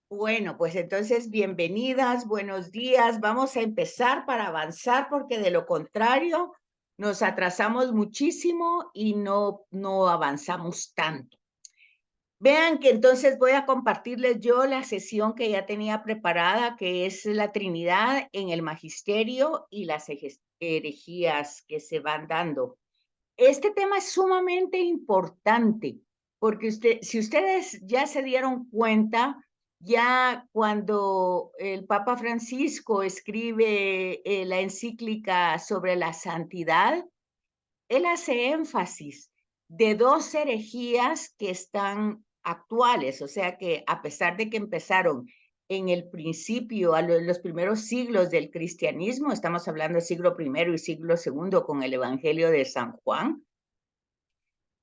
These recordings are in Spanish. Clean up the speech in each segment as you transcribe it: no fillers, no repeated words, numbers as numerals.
Bueno, pues entonces bienvenidas, buenos días. Vamos a empezar para avanzar porque de lo contrario nos atrasamos muchísimo y no avanzamos tanto. Vean que entonces voy a compartirles yo la sesión que ya tenía preparada, que es la Trinidad en el Magisterio y las herejías que se van dando. Este tema es sumamente importante porque si ustedes ya se dieron cuenta, ya cuando el Papa Francisco escribe la encíclica sobre la santidad, él hace énfasis de dos herejías que están actuales, o sea que a pesar de que empezaron en el principio, los primeros siglos del cristianismo, estamos hablando del siglo primero y siglo segundo con el Evangelio de San Juan,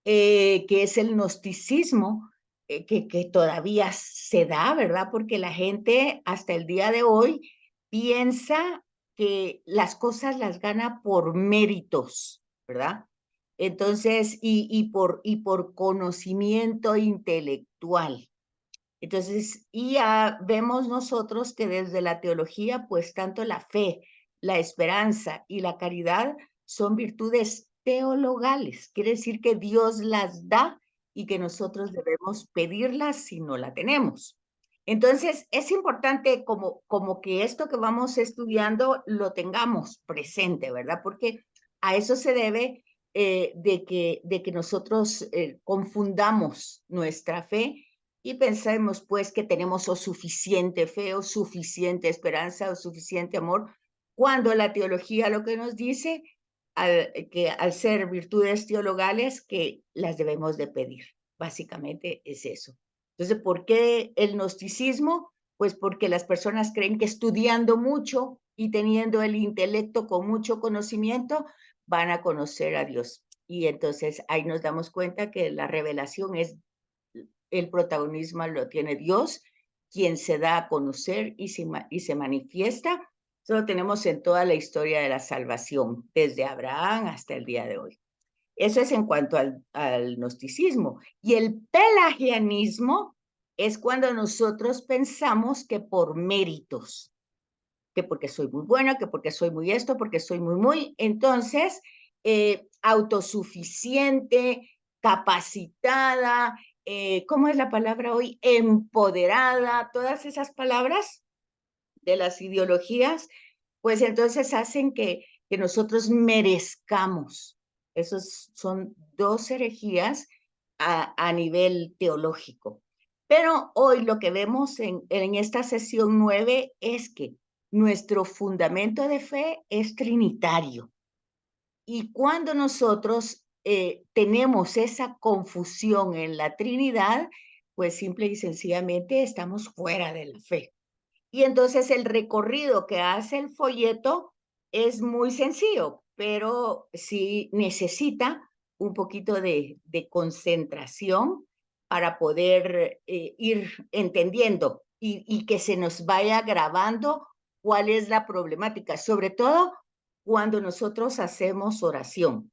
que es el gnosticismo, que todavía se da, ¿verdad? Porque la gente hasta el día de hoy piensa que las cosas las gana por méritos, ¿verdad? Entonces, y por conocimiento intelectual. Entonces, y ya vemos nosotros que desde la teología, pues tanto la fe, la esperanza y la caridad son virtudes teologales. Quiere decir que Dios las da y que nosotros debemos pedirlas si no la tenemos. Entonces, es importante como que esto que vamos estudiando lo tengamos presente, ¿verdad? Porque a eso se debe de que nosotros confundamos nuestra fe y pensemos pues que tenemos o suficiente fe o suficiente esperanza o suficiente amor, cuando la teología lo que nos dice que al ser virtudes teologales que las debemos de pedir. Básicamente es eso. Entonces, ¿por qué el gnosticismo? Pues porque las personas creen que estudiando mucho y teniendo el intelecto con mucho conocimiento van a conocer a Dios. Y entonces ahí nos damos cuenta que la revelación es el protagonismo lo tiene Dios, quien se da a conocer y se manifiesta. Eso lo tenemos en toda la historia de la salvación, desde Abraham hasta el día de hoy. Eso es en cuanto al gnosticismo. Y el pelagianismo es cuando nosotros pensamos que por méritos, que porque soy muy buena, que porque soy muy esto, porque soy muy, entonces, autosuficiente, capacitada, ¿cómo es la palabra hoy? Empoderada, todas esas palabras de las ideologías, pues entonces hacen que nosotros merezcamos. Esos son dos herejías a nivel teológico. Pero hoy lo que vemos en esta sesión 9 es que nuestro fundamento de fe es trinitario. Y cuando nosotros tenemos esa confusión en la Trinidad, pues simple y sencillamente estamos fuera de la fe. Y entonces el recorrido que hace el folleto es muy sencillo, pero sí necesita un poquito de concentración para poder ir entendiendo y que se nos vaya grabando cuál es la problemática, sobre todo cuando nosotros hacemos oración.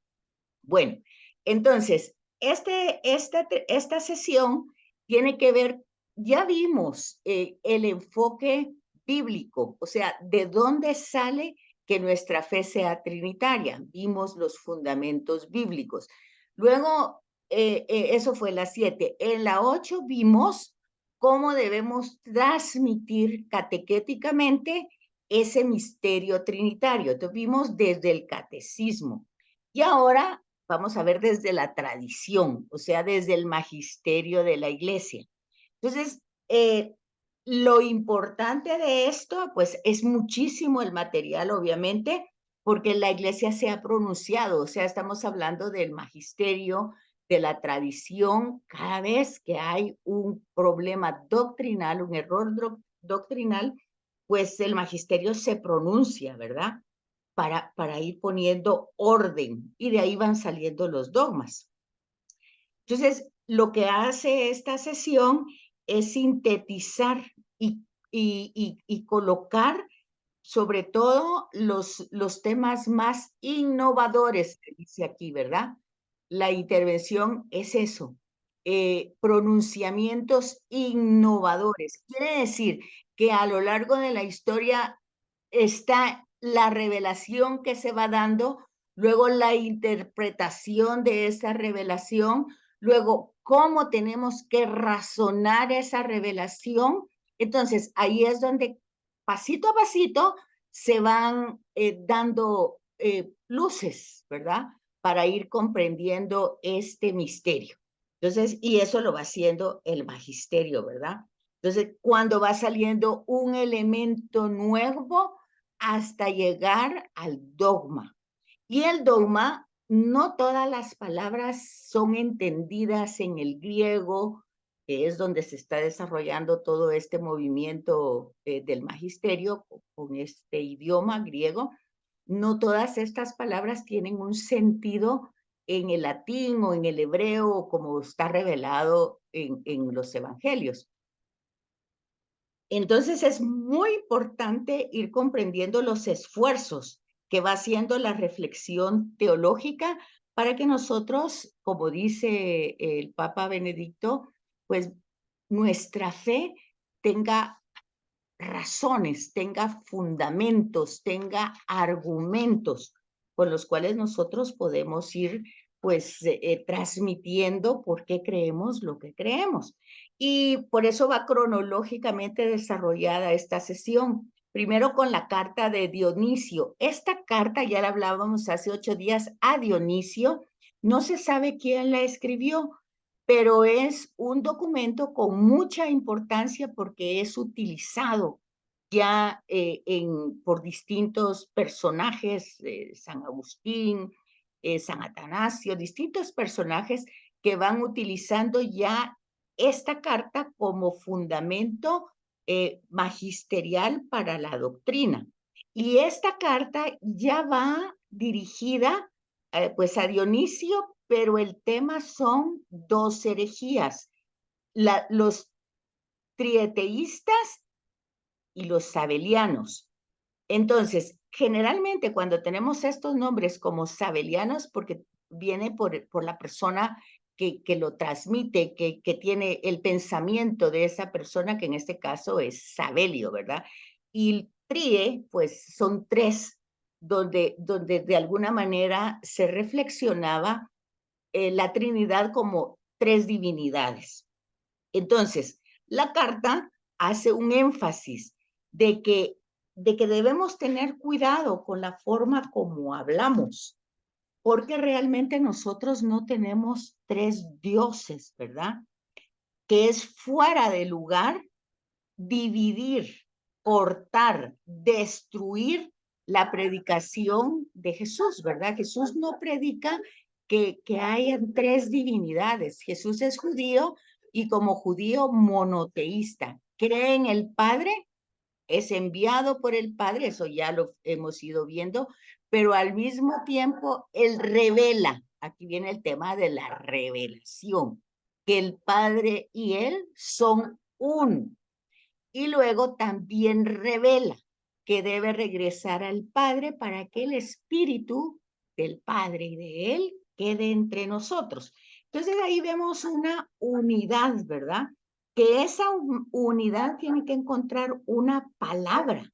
Bueno, entonces, esta sesión tiene que ver, ya vimos el enfoque bíblico, o sea, de dónde sale que nuestra fe sea trinitaria. Vimos los fundamentos bíblicos. Luego, eso fue la 7. En la 8 vimos cómo debemos transmitir catequéticamente ese misterio trinitario. Entonces, vimos desde el catecismo. Y ahora vamos a ver desde la tradición, o sea, desde el magisterio de la iglesia. Entonces, lo importante de esto, pues es muchísimo el material, obviamente, porque la iglesia se ha pronunciado, o sea, estamos hablando del magisterio, de la tradición, cada vez que hay un problema doctrinal, un error doctrinal, pues el magisterio se pronuncia, ¿verdad? Para ir poniendo orden y de ahí van saliendo los dogmas. Entonces, lo que hace esta sesión es sintetizar y colocar sobre todo los temas más innovadores que dice aquí, ¿verdad? La intervención es eso, pronunciamientos innovadores. Quiere decir que a lo largo de la historia está la revelación que se va dando, luego la interpretación de esa revelación, luego cómo tenemos que razonar esa revelación. Entonces, ahí es donde pasito a pasito se van dando luces, ¿verdad? Para ir comprendiendo este misterio. Entonces, y eso lo va haciendo el magisterio, ¿verdad? Entonces, cuando va saliendo un elemento nuevo hasta llegar al dogma. Y el dogma, no todas las palabras son entendidas en el griego, que es donde se está desarrollando todo este movimiento del magisterio con este idioma griego. No todas estas palabras tienen un sentido en el latín o en el hebreo, como está revelado en los evangelios. Entonces es muy importante ir comprendiendo los esfuerzos que va haciendo la reflexión teológica para que nosotros, como dice el Papa Benedicto, pues nuestra fe tenga razones, tenga fundamentos, tenga argumentos con los cuales nosotros podemos ir pues transmitiendo por qué creemos lo que creemos. Y por eso va cronológicamente desarrollada esta sesión. Primero con la carta de Dionisio. Esta carta ya la hablábamos hace 8 días a Dionisio. No se sabe quién la escribió, pero es un documento con mucha importancia porque es utilizado ya por distintos personajes, San Agustín, San Atanasio, distintos personajes que van utilizando ya esta carta como fundamento magisterial para la doctrina. Y esta carta ya va dirigida pues a Dionisio, pero el tema son dos herejías, los trieteístas y los sabelianos. Entonces, generalmente cuando tenemos estos nombres como sabelianos, porque viene por la persona que lo transmite, que tiene el pensamiento de esa persona, que en este caso es Sabelio, ¿verdad? Y trie, pues son tres, donde de alguna manera se reflexionaba la Trinidad como tres divinidades. Entonces, la carta hace un énfasis de que, de que debemos tener cuidado con la forma como hablamos, porque realmente nosotros no tenemos tres dioses, ¿verdad? Que es fuera de lugar dividir, cortar, destruir la predicación de Jesús, ¿verdad? Jesús no predica que hayan tres divinidades. Jesús es judío y como judío monoteísta. Cree en el Padre, es enviado por el Padre, eso ya lo hemos ido viendo, pero al mismo tiempo él revela, aquí viene el tema de la revelación, que el Padre y él son uno. Y luego también revela que debe regresar al Padre para que el Espíritu del Padre y de Él quede entre nosotros. Entonces ahí vemos una unidad, ¿verdad? Que esa unidad tiene que encontrar una palabra,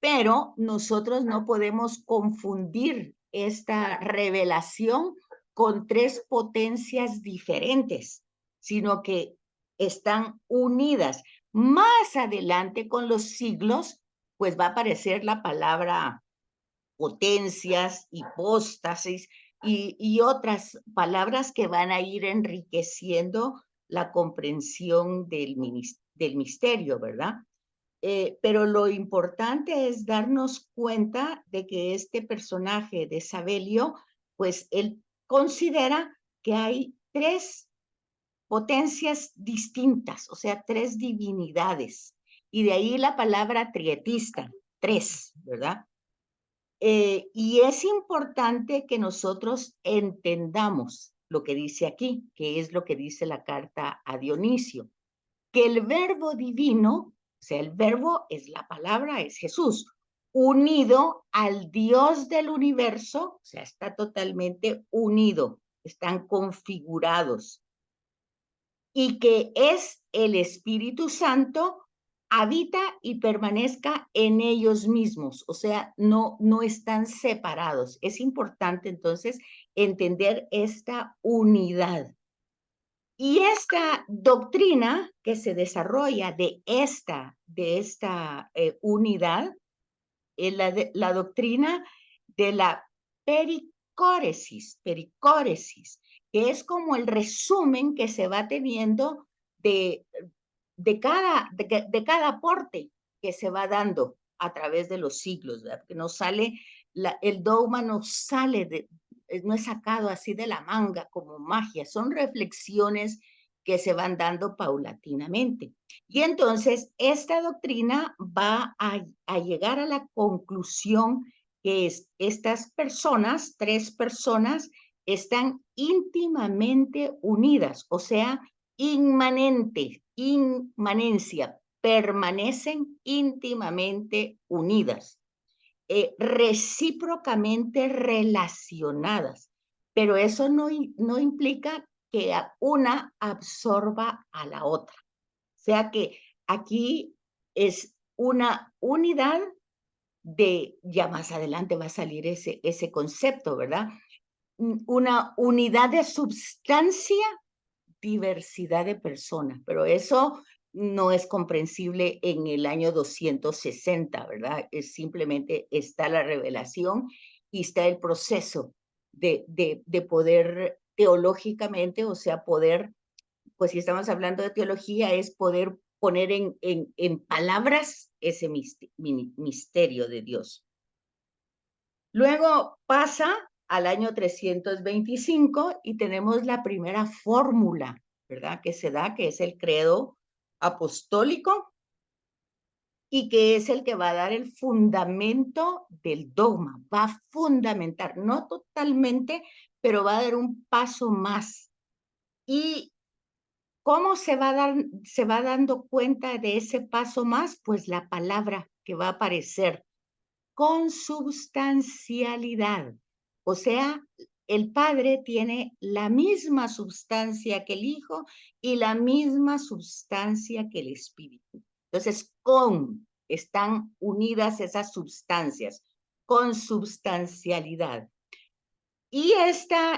pero nosotros no podemos confundir esta revelación con tres potencias diferentes, sino que están unidas. Más adelante, con los siglos, pues va a aparecer la palabra potencias, hipóstasis y otras palabras que van a ir enriqueciendo la comprensión del misterio, ¿verdad? Pero lo importante es darnos cuenta de que este personaje de Sabelio, pues él considera que hay tres potencias distintas, o sea, tres divinidades. Y de ahí la palabra trietista, tres, ¿verdad? Y es importante que nosotros entendamos lo que dice aquí, que es lo que dice la carta a Dionisio, que el verbo divino, o sea, el verbo es la palabra, es Jesús, unido al Dios del universo, o sea, está totalmente unido, están configurados. y que es el Espíritu Santo, habita y permanezca en ellos mismos, o sea, no están separados. Es importante entonces entender esta unidad. Y esta doctrina que se desarrolla de esta unidad es la doctrina de la pericóresis, que es como el resumen que se va teniendo de, de cada aporte que se va dando a través de los siglos, ¿verdad? Que no sale, el dogma no sale no es sacado así de la manga como magia, son reflexiones que se van dando paulatinamente. Y entonces esta doctrina va a llegar a la conclusión que estas personas, tres personas, están íntimamente unidas, o sea, inmanencia, permanecen íntimamente unidas, recíprocamente relacionadas, pero eso no implica que una absorba a la otra. O sea que aquí es una unidad ya más adelante va a salir ese concepto, ¿verdad? Una unidad de substancia, diversidad de personas, pero eso no es comprensible en el año 260, ¿verdad? Es simplemente está la revelación y está el proceso de poder teológicamente, o sea, poder, pues si estamos hablando de teología, es poder poner en palabras ese misterio de Dios. Luego pasa al año 325 y tenemos la primera fórmula, ¿verdad? Que se da, que es el credo apostólico y que es el que va a dar el fundamento del dogma, va a fundamentar, no totalmente, pero va a dar un paso más. ¿Y cómo se va dando cuenta de ese paso más? Pues la palabra que va a aparecer, consubstancialidad. O sea, el Padre tiene la misma substancia que el Hijo y la misma substancia que el Espíritu. Entonces, están unidas esas substancias, consubstancialidad. Y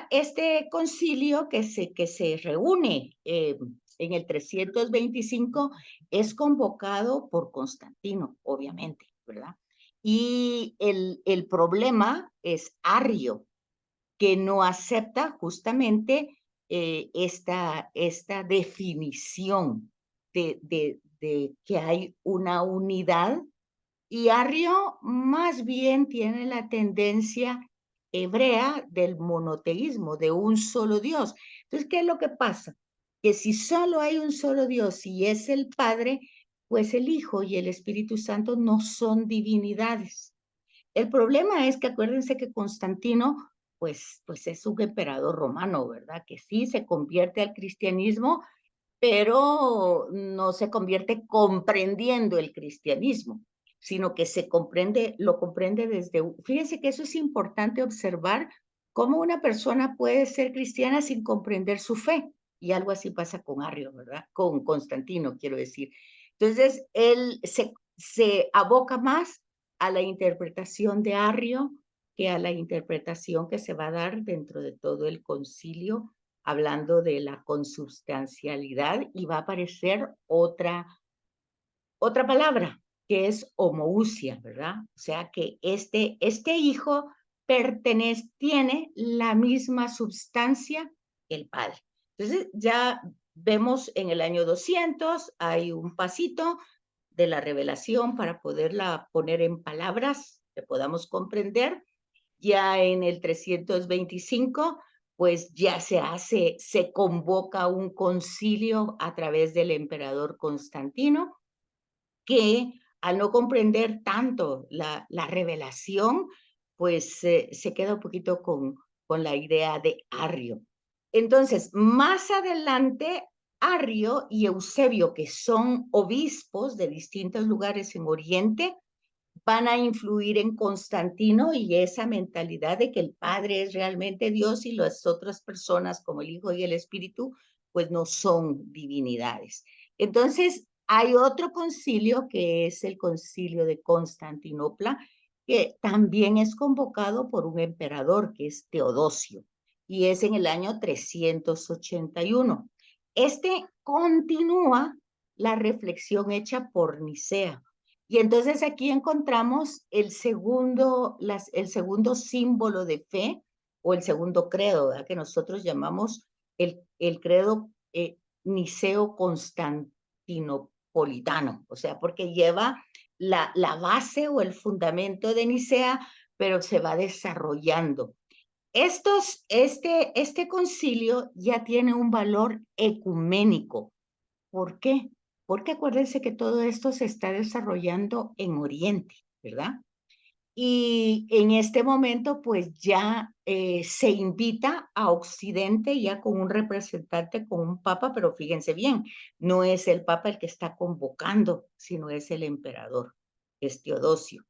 este concilio que se reúne en el 325 es convocado por Constantino, obviamente, ¿verdad? Y el problema es Arrio, que no acepta justamente esta definición de que hay una unidad, y Arrio más bien tiene la tendencia hebrea del monoteísmo, de un solo Dios. Entonces, ¿qué es lo que pasa? Que si solo hay un solo Dios y es el Padre, pues el Hijo y el Espíritu Santo no son divinidades. El problema es que acuérdense que Constantino, pues es un emperador romano, ¿verdad? Que sí se convierte al cristianismo, pero no se convierte comprendiendo el cristianismo, sino que lo comprende desde, fíjense que eso es importante observar, cómo una persona puede ser cristiana sin comprender su fe, y algo así pasa con Arrio, ¿verdad? Con Constantino, quiero decir. Entonces, él se aboca más a la interpretación de Arrio que a la interpretación que se va a dar dentro de todo el concilio, hablando de la consubstancialidad, y va a aparecer otra palabra, que es homoousia, ¿verdad? O sea que este hijo tiene la misma substancia que el padre. Entonces ya vemos en el año 200, hay un pasito de la revelación para poderla poner en palabras que podamos comprender. Ya en el 325, pues ya se convoca un concilio a través del emperador Constantino, que al no comprender tanto la revelación, pues se queda un poquito con la idea de Arrio. Entonces, más adelante, Arrio y Eusebio, que son obispos de distintos lugares en Oriente, van a influir en Constantino, y esa mentalidad de que el Padre es realmente Dios y las otras personas como el Hijo y el Espíritu pues no son divinidades. Entonces, hay otro concilio que es el concilio de Constantinopla, que también es convocado por un emperador que es Teodosio, y es en el año 381. Este continúa la reflexión hecha por Nicea. Y entonces aquí encontramos el segundo símbolo de fe o el segundo credo, ¿verdad? Que nosotros llamamos el credo niceo-constantinopolitano, o sea, porque lleva la base o el fundamento de Nicea, pero se va desarrollando. Este concilio ya tiene un valor ecuménico. ¿Por qué? Porque acuérdense que todo esto se está desarrollando en Oriente, ¿verdad? Y en este momento, pues ya se invita a Occidente ya con un representante, con un papa, pero fíjense bien, no es el papa el que está convocando, sino es el emperador, es Teodosio.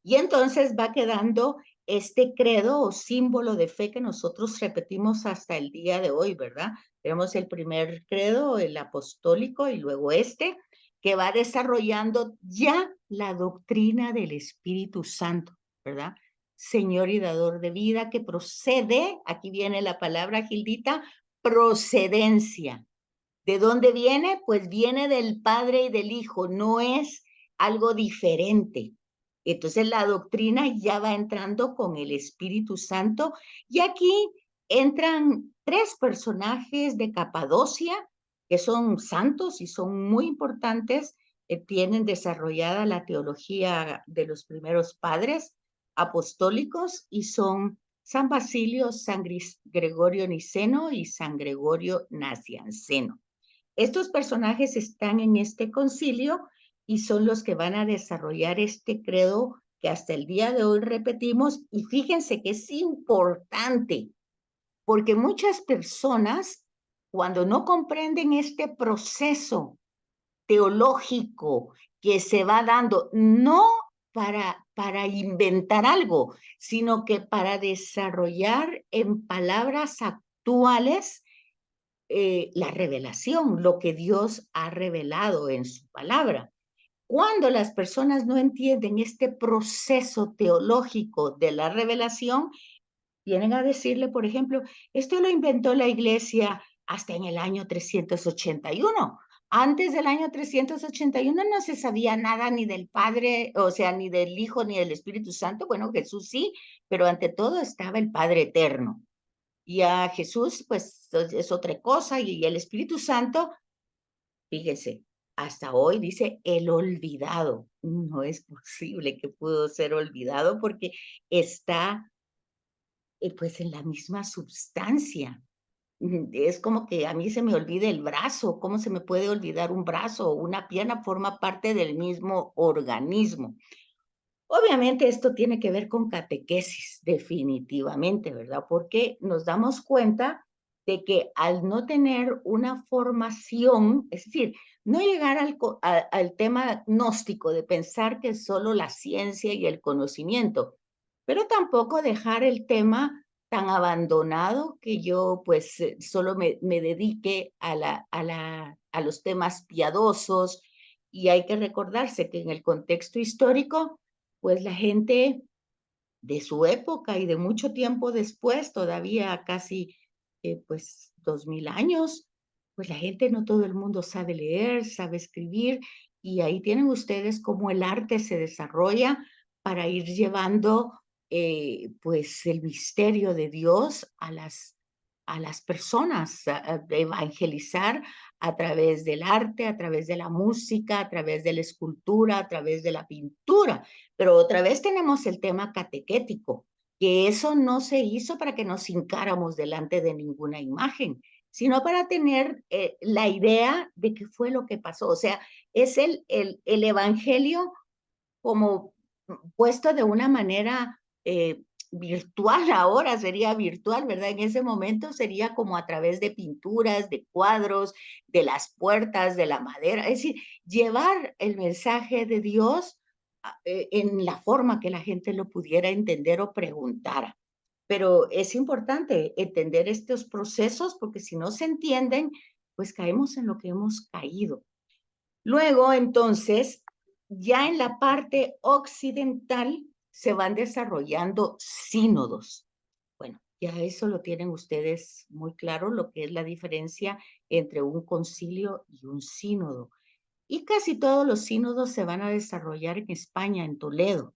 Y entonces va quedando este credo o símbolo de fe que nosotros repetimos hasta el día de hoy, ¿verdad? Tenemos el primer credo, el apostólico, y luego este, que va desarrollando ya la doctrina del Espíritu Santo, ¿verdad? Señor y dador de vida, que procede, aquí viene la palabra, Gildita, procedencia. ¿De dónde viene? Pues viene del Padre y del Hijo, no es algo diferente. Entonces la doctrina ya va entrando con el Espíritu Santo y aquí entran tres personajes de Capadocia que son santos y son muy importantes, tienen desarrollada la teología de los primeros padres apostólicos y son San Basilio, San Gregorio Niceno y San Gregorio Nacianceno. Estos personajes están en este concilio y son los que van a desarrollar este credo que hasta el día de hoy repetimos. Y fíjense que es importante, porque muchas personas, cuando no comprenden este proceso teológico que se va dando, no para inventar algo, sino que para desarrollar en palabras actuales la revelación, lo que Dios ha revelado en su palabra. Cuando las personas no entienden este proceso teológico de la revelación, vienen a decirle, por ejemplo, esto lo inventó la iglesia hasta en el año 381. Antes del año 381 no se sabía nada ni del Padre, o sea, ni del Hijo, ni del Espíritu Santo. Bueno, Jesús sí, pero ante todo estaba el Padre Eterno. Y a Jesús, pues es otra cosa, y el Espíritu Santo, fíjese, hasta hoy dice el olvidado. No es posible que pudo ser olvidado porque está pues en la misma sustancia. Es como que a mí se me olvide el brazo, ¿cómo se me puede olvidar un brazo o una pierna? Forma parte del mismo organismo. Obviamente esto tiene que ver con catequesis, definitivamente, ¿verdad? Porque nos damos cuenta de que al no tener una formación, es decir, no llegar al tema gnóstico de pensar que es solo la ciencia y el conocimiento, pero tampoco dejar el tema tan abandonado que yo pues solo me dedique a los temas piadosos, y hay que recordarse que en el contexto histórico pues la gente de su época y de mucho tiempo después, todavía casi pues 2000 años, pues la gente, no todo el mundo sabe leer, sabe escribir, y ahí tienen ustedes cómo el arte se desarrolla para ir llevando pues el misterio de Dios a las personas, a evangelizar a través del arte, a través de la música, a través de la escultura, a través de la pintura. Pero otra vez tenemos el tema catequético, que eso no se hizo para que nos hincáramos delante de ninguna imagen, sino para tener la idea de qué fue lo que pasó. O sea, es el evangelio como puesto de una manera virtual, ahora sería virtual, ¿verdad? En ese momento sería como a través de pinturas, de cuadros, de las puertas, de la madera, es decir, llevar el mensaje de Dios en la forma que la gente lo pudiera entender o preguntara. pero es importante entender estos procesos porque si no se entienden, pues caemos en lo que hemos caído. Luego, entonces, ya en la parte occidental se van desarrollando sínodos. Bueno, ya eso lo tienen ustedes muy claro, lo que es la diferencia entre un concilio y un sínodo. Y casi todos los sínodos se van a desarrollar en España, en Toledo.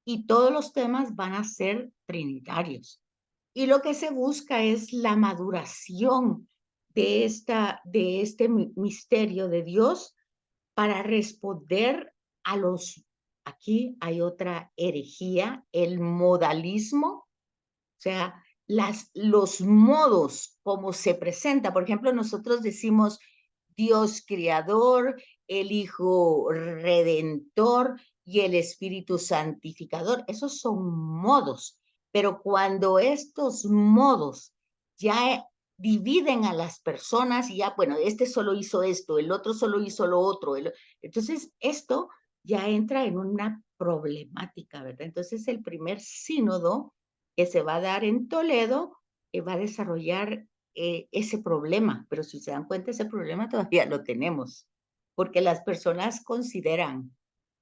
Y todos los temas van a ser trinitarios. Y lo que se busca es la maduración de este misterio de Dios para responder a los, aquí hay otra herejía, el modalismo, o sea, los modos como se presenta. Por ejemplo, nosotros decimos Dios creador, el Hijo redentor y el Espíritu santificador. Esos son modos, pero cuando estos modos ya dividen a las personas y ya, bueno, este solo hizo esto, el otro solo hizo lo otro. Entonces, esto ya entra en una problemática, ¿verdad? Entonces, el primer sínodo que se va a dar en Toledo va a desarrollar ese problema, pero si se dan cuenta, ese problema todavía lo tenemos, porque las personas consideran,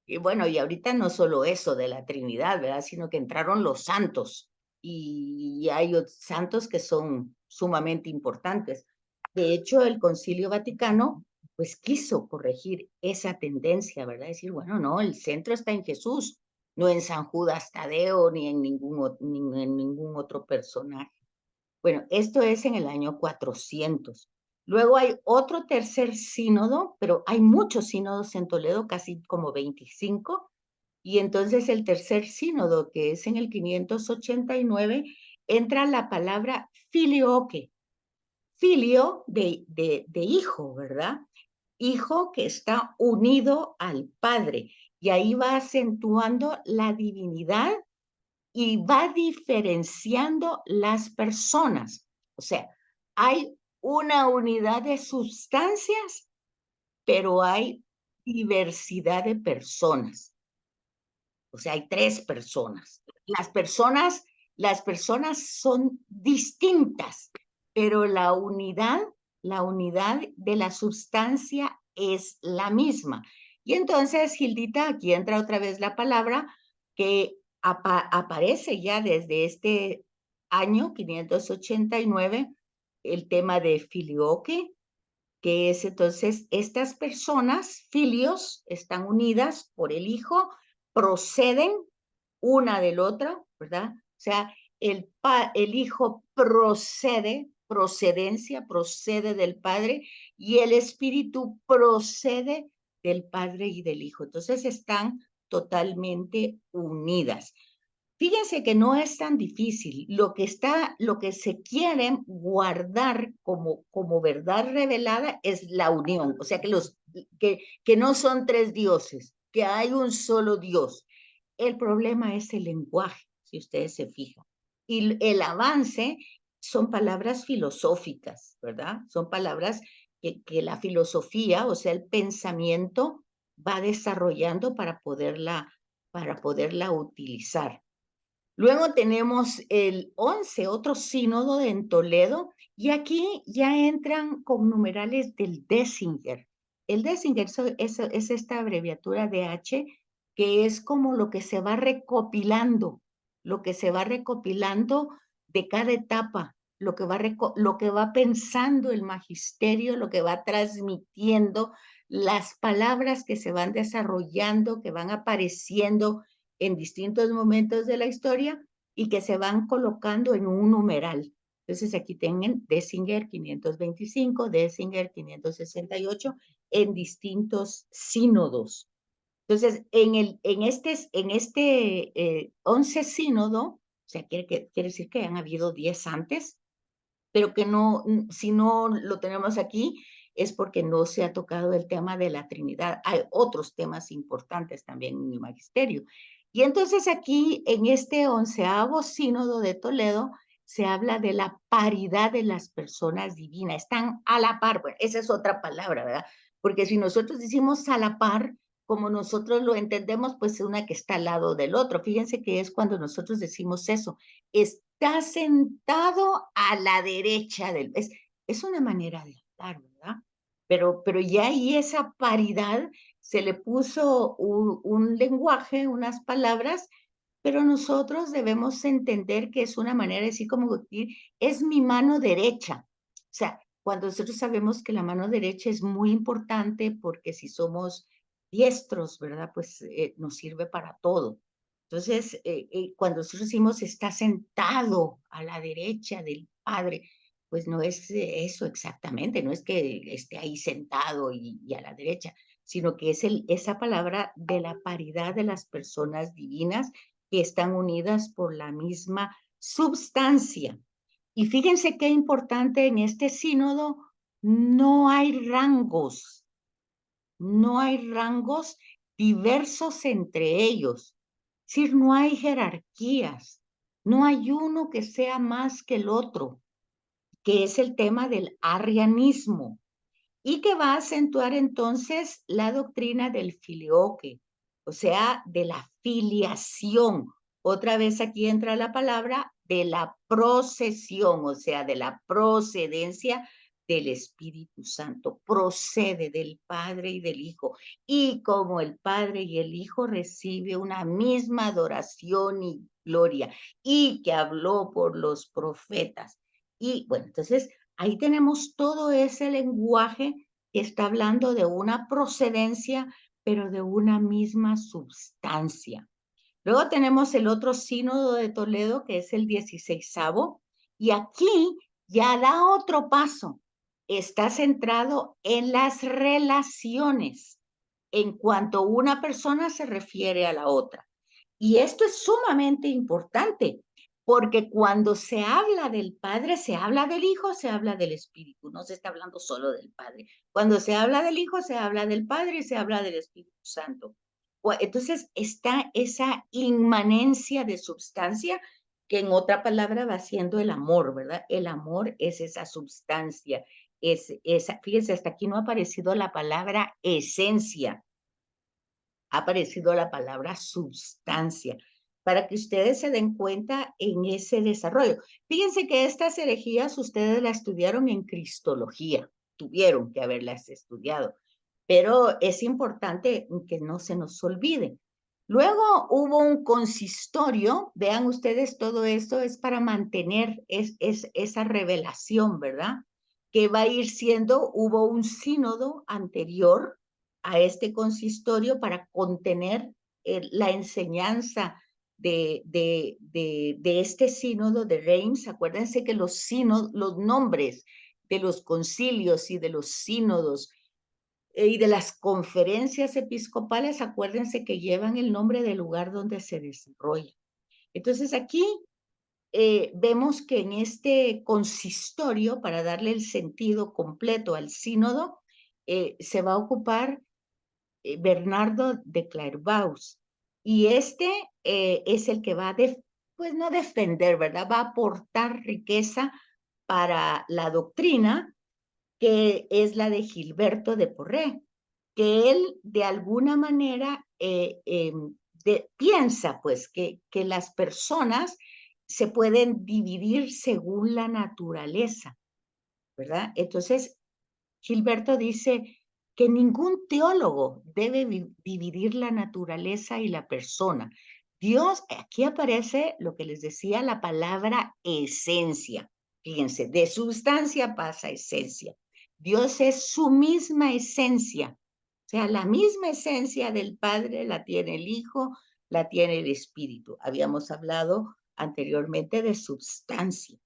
y bueno, y ahorita no solo eso de la Trinidad, ¿verdad? Sino que entraron los santos, y hay santos que son sumamente importantes. De hecho, el Concilio Vaticano, pues quiso corregir esa tendencia, ¿verdad? Decir, bueno, no, el centro está en Jesús, no en San Judas Tadeo ni en ningún otro personaje. Bueno, esto es en el año 400. Luego hay otro tercer sínodo, pero hay muchos sínodos en Toledo, casi como 25, y entonces el tercer sínodo, que es en el 589, entra la palabra filioque, filio de hijo, ¿verdad? Hijo que está unido al Padre, y ahí va acentuando la divinidad y va diferenciando las personas. O sea, hay una unidad de sustancias, pero hay diversidad de personas. O sea, hay tres personas. Las personas son distintas, pero la unidad de la sustancia es la misma. Y entonces, Gildita, aquí entra otra vez la palabra que aparece ya desde este año 589, el tema de filioque, que es entonces estas personas, filios, están unidas por el Hijo, proceden una del otro, ¿verdad? O sea, el Hijo procede del Padre, y el Espíritu procede del Padre y del Hijo. Entonces están totalmente unidas. Fíjense que no es tan difícil. Lo que se quiere guardar como verdad revelada es la unión. O sea, que no son tres dioses, que hay un solo Dios. El problema es el lenguaje, si ustedes se fijan. Y el avance son palabras filosóficas, ¿verdad? Son palabras que la filosofía, o sea, el pensamiento, va desarrollando para poderla utilizar. Luego tenemos el 11, otro sínodo en Toledo, y aquí ya entran con numerales del Décinger. El Décinger es esta abreviatura de H, que es como lo que se va recopilando, lo que se va recopilando de cada etapa, lo que va pensando el magisterio, lo que va transmitiendo, las palabras que se van desarrollando, que van apareciendo en distintos momentos de la historia y que se van colocando en un numeral. Entonces aquí tienen Décinger 525, Décinger 568, en distintos sínodos. Entonces, en este 11 sínodo, o sea, quiere decir que han habido 10 antes, pero que no, si no lo tenemos aquí, es porque no se ha tocado el tema de la Trinidad. Hay otros temas importantes también en el magisterio. Y entonces aquí, en este 11º sínodo de Toledo, se habla de la paridad de las personas divinas. Están a la par. Bueno, esa es otra palabra, ¿verdad? Porque si nosotros decimos a la par, como nosotros lo entendemos, pues una que está al lado del otro. Fíjense que es cuando nosotros decimos eso, está sentado a la derecha del... Es una manera de hablar, ¿verdad? Pero ya ahí esa paridad se le puso un lenguaje, unas palabras, pero nosotros debemos entender que es una manera de decir como decir, es mi mano derecha. O sea, cuando nosotros sabemos que la mano derecha es muy importante porque si somos diestros, ¿verdad? Pues nos sirve para todo. Entonces, cuando nosotros decimos está sentado a la derecha del Padre, pues no es eso exactamente, no es que esté ahí sentado y a la derecha, sino que es esa palabra de la paridad de las personas divinas que están unidas por la misma substancia. Y fíjense qué importante en este sínodo, no hay rangos, no hay rangos diversos entre ellos. Es decir, no hay jerarquías, no hay uno que sea más que el otro, que es el tema del arrianismo y que va a acentuar entonces la doctrina del filioque, o sea, de la filiación. Otra vez aquí entra la palabra de la procesión, o sea, de la procedencia del Espíritu Santo. Procede del Padre y del Hijo. Y como el Padre y el Hijo recibe una misma adoración y gloria, y que habló por los profetas. Y bueno, entonces ahí tenemos todo ese lenguaje que está hablando de una procedencia, pero de una misma substancia. Luego tenemos el otro sínodo de Toledo, que es el 16º, y aquí ya da otro paso. Está centrado en las relaciones, en cuanto una persona se refiere a la otra. Y esto es sumamente importante, porque cuando se habla del Padre, se habla del Hijo, se habla del Espíritu, no se está hablando solo del Padre. Cuando se habla del Hijo, se habla del Padre y se habla del Espíritu Santo. Entonces está esa inmanencia de substancia que en otra palabra va siendo el amor, ¿verdad? El amor es esa substancia, es esa, fíjense, hasta aquí no ha aparecido la palabra esencia, ha aparecido la palabra substancia, para que ustedes se den cuenta en ese desarrollo. Fíjense que estas herejías ustedes las estudiaron en Cristología, tuvieron que haberlas estudiado, pero es importante que no se nos olvide. Luego hubo un consistorio, vean ustedes, todo esto es para mantener esa revelación, ¿verdad? Que va a ir siendo, hubo un sínodo anterior a este consistorio para contener la enseñanza de este sínodo de Reims. Acuérdense que los nombres de los concilios y de los sínodos y de las conferencias episcopales, acuérdense que llevan el nombre del lugar donde se desarrolla. Entonces aquí vemos que en este consistorio, para darle el sentido completo al sínodo, se va a ocupar Bernardo de Clairvaux. Y este es el que va a, pues no defender, ¿verdad? Va a aportar riqueza para la doctrina, que es la de Gilberto de Porré, que él de alguna manera piensa pues que las personas se pueden dividir según la naturaleza, ¿verdad? Entonces, Gilberto dice que ningún teólogo debe dividir la naturaleza y la persona. Dios, aquí aparece lo que les decía, la palabra esencia. Fíjense, de sustancia pasa esencia. Dios es su misma esencia. O sea, la misma esencia del Padre la tiene el Hijo, la tiene el Espíritu. Habíamos hablado anteriormente de substancia.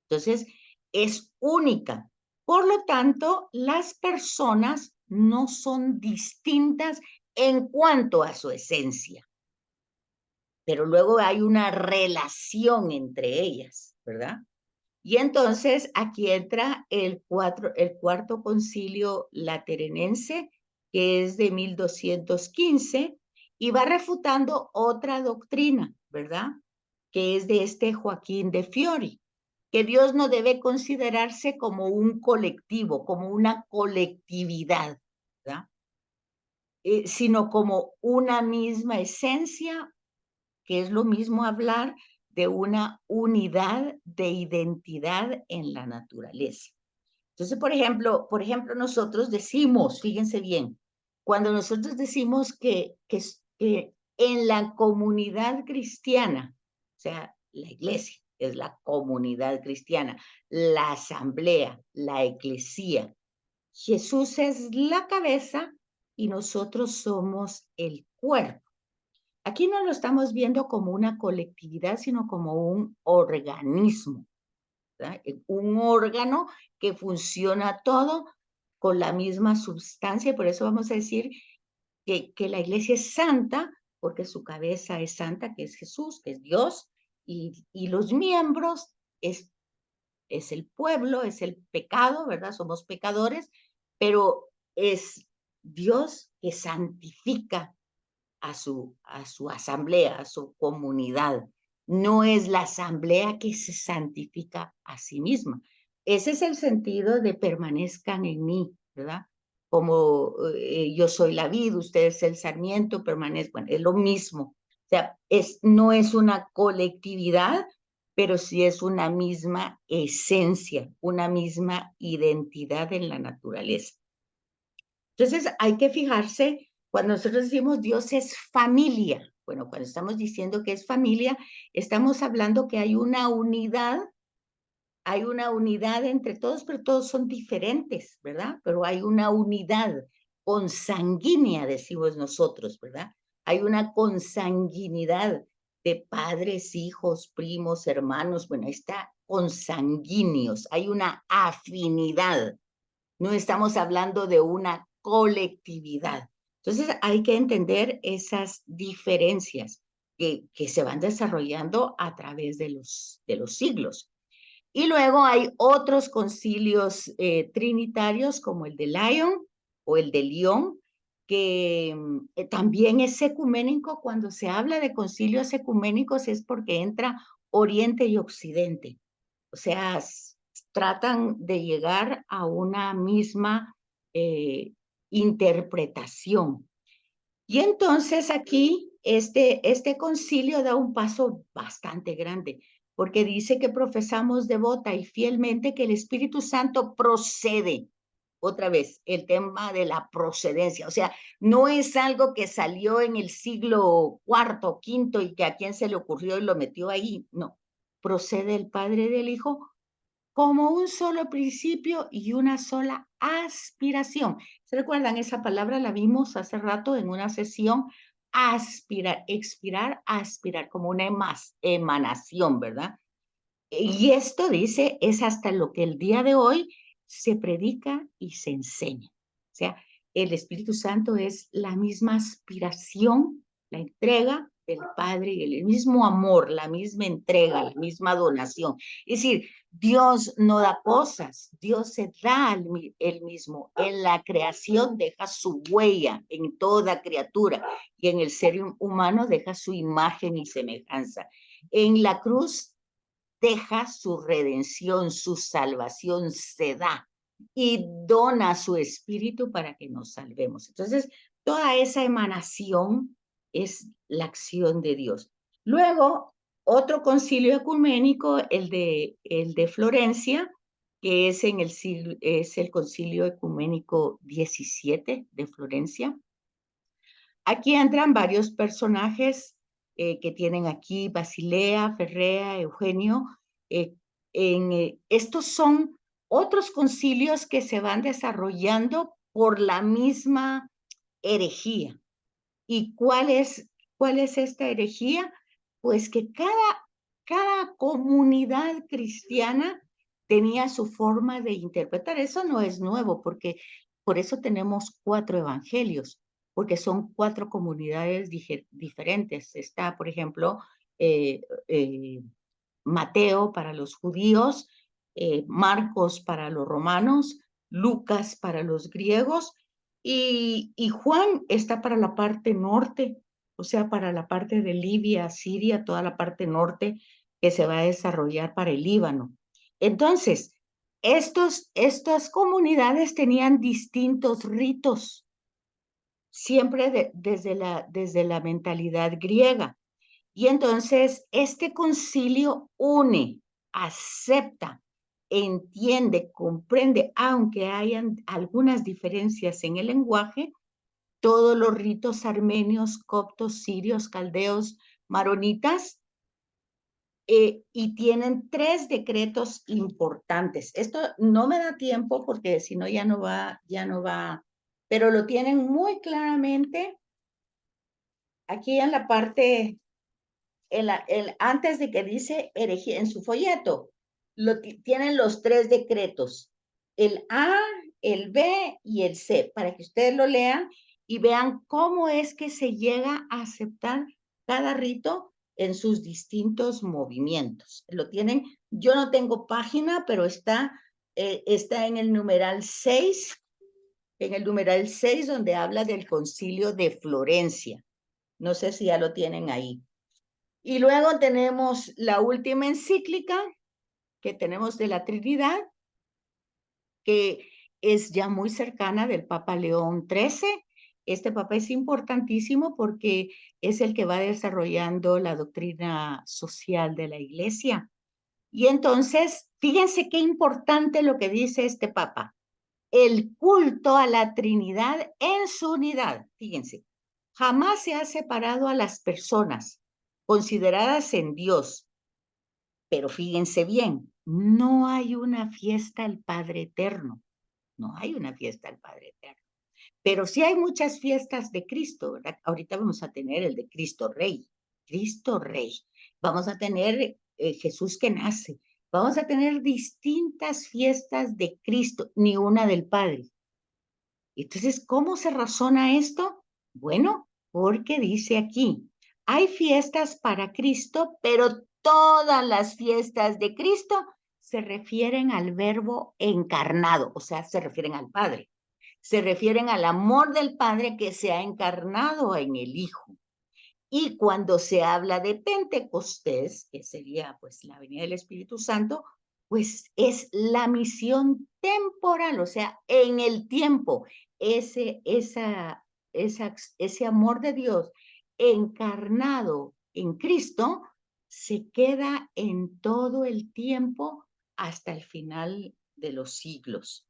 Entonces, es única. Por lo tanto, las personas no son distintas en cuanto a su esencia, pero luego hay una relación entre ellas, ¿verdad? Y entonces aquí entra el cuarto concilio lateranense, que es de 1215, y va refutando otra doctrina, ¿verdad? Que es de este Joaquín de Fiori, que Dios no debe considerarse como un colectivo, como una colectividad, ¿verdad? sino como una misma esencia, que es lo mismo hablar de una unidad de identidad en la naturaleza. Entonces, por ejemplo, nosotros decimos, fíjense bien, cuando nosotros decimos que en la comunidad cristiana, o sea, la iglesia es la comunidad cristiana, la asamblea, la eclesía, Jesús es la cabeza y nosotros somos el cuerpo. Aquí no lo estamos viendo como una colectividad, sino como un organismo, ¿verdad? Un órgano que funciona todo con la misma sustancia, por eso vamos a decir que la iglesia es santa, porque su cabeza es santa, que es Jesús, que es Dios, y los miembros es el pueblo, es el pecado, ¿verdad? Somos pecadores, pero es Dios que santifica a su asamblea, a su comunidad. No es la asamblea que se santifica a sí misma. Ese es el sentido de permanezcan en mí, ¿verdad? Como yo soy la vid, usted es el sarmiento, permanezcan, es lo mismo. O sea, no es una colectividad, pero sí es una misma esencia, una misma identidad en la naturaleza. Entonces, hay que fijarse, cuando nosotros decimos Dios es familia, bueno, cuando estamos diciendo que es familia, estamos hablando que hay una unidad entre todos, pero todos son diferentes, ¿verdad? Pero hay una unidad consanguínea, decimos nosotros, ¿verdad? Hay una consanguinidad de padres, hijos, primos, hermanos, bueno, está consanguíneos, hay una afinidad. No estamos hablando de una colectividad. Entonces hay que entender esas diferencias que se van desarrollando a través de los siglos. Y luego hay otros concilios trinitarios como el de Lyon o el de Lyon, que también es ecuménico. Cuando se habla de concilios ecuménicos es porque entra Oriente y Occidente. O sea, tratan de llegar a una misma eh, interpretación. Y entonces aquí este concilio da un paso bastante grande, porque dice que profesamos devota y fielmente que el Espíritu Santo procede. Otra vez, el tema de la procedencia. O sea, no es algo que salió en el siglo cuarto, quinto y que a quien se le ocurrió y lo metió ahí. No, procede el Padre del Hijo como un solo principio y una sola aspiración. ¿Se recuerdan? Esa palabra la vimos hace rato en una sesión. Aspirar, expirar, aspirar, como una emanación, ¿verdad? Y esto dice, es hasta lo que el día de hoy se predica y se enseña. O sea, el Espíritu Santo es la misma aspiración, la entrega del Padre y el mismo amor, la misma entrega, la misma donación. Es decir, Dios no da cosas, Dios se da el mismo. En la creación deja su huella en toda criatura y en el ser humano deja su imagen y semejanza. En la cruz deja su redención, su salvación, se da y dona su espíritu para que nos salvemos. Entonces, toda esa emanación es la acción de Dios. Luego, otro concilio ecuménico, el de Florencia, que es es el concilio ecuménico 17 de Florencia. Aquí entran varios personajes que tienen aquí Basilea, Ferrea, Eugenio. Estos son otros concilios que se van desarrollando por la misma herejía. ¿Y cuál es esta herejía? Pues que cada comunidad cristiana tenía su forma de interpretar. Eso no es nuevo, porque por eso tenemos 4 evangelios, porque son 4 comunidades diferentes. Está, por ejemplo, eh, eh, Mateo para los judíos, Marcos para los romanos, Lucas para los griegos y Juan está para la parte norte, o sea, para la parte de Libia, Siria, toda la parte norte que se va a desarrollar para el Líbano. Entonces, estas comunidades tenían distintos ritos. siempre desde la mentalidad griega. Y entonces este concilio une, acepta, entiende, comprende, aunque hayan algunas diferencias en el lenguaje, todos los ritos armenios, coptos, sirios, caldeos, maronitas, y tienen 3 decretos importantes. Esto no me da tiempo porque si no ya no va, pero lo tienen muy claramente aquí en la parte, antes de que dice herejía, en su folleto, tienen los 3 decretos, el A, el B y el C, para que ustedes lo lean y vean cómo es que se llega a aceptar cada rito en sus distintos movimientos. Lo tienen, yo no tengo página, pero está en el numeral 6, donde habla del Concilio de Florencia. No sé si ya lo tienen ahí. Y luego tenemos la última encíclica que tenemos de la Trinidad, que es ya muy cercana, del Papa León XIII. Este papa es importantísimo porque es el que va desarrollando la doctrina social de la Iglesia. Y entonces, fíjense qué importante lo que dice este papa. El culto a la Trinidad en su unidad, fíjense, jamás se ha separado a las personas consideradas en Dios. Pero fíjense bien, no hay una fiesta al Padre Eterno, no hay una fiesta al Padre Eterno. Pero sí hay muchas fiestas de Cristo, ¿verdad? Ahorita vamos a tener el de Cristo Rey, Cristo Rey. Vamos a tener Jesús que nace. Vamos a tener distintas fiestas de Cristo, ni una del Padre. Entonces, ¿cómo se razona esto? Bueno, porque dice aquí, hay fiestas para Cristo, pero todas las fiestas de Cristo se refieren al Verbo encarnado, o sea, se refieren al Padre. Se refieren al amor del Padre que se ha encarnado en el Hijo. Y cuando se habla de Pentecostés, que sería pues la venida del Espíritu Santo, pues es la misión temporal, o sea, en el tiempo, ese amor de Dios encarnado en Cristo se queda en todo el tiempo hasta el final de los siglos.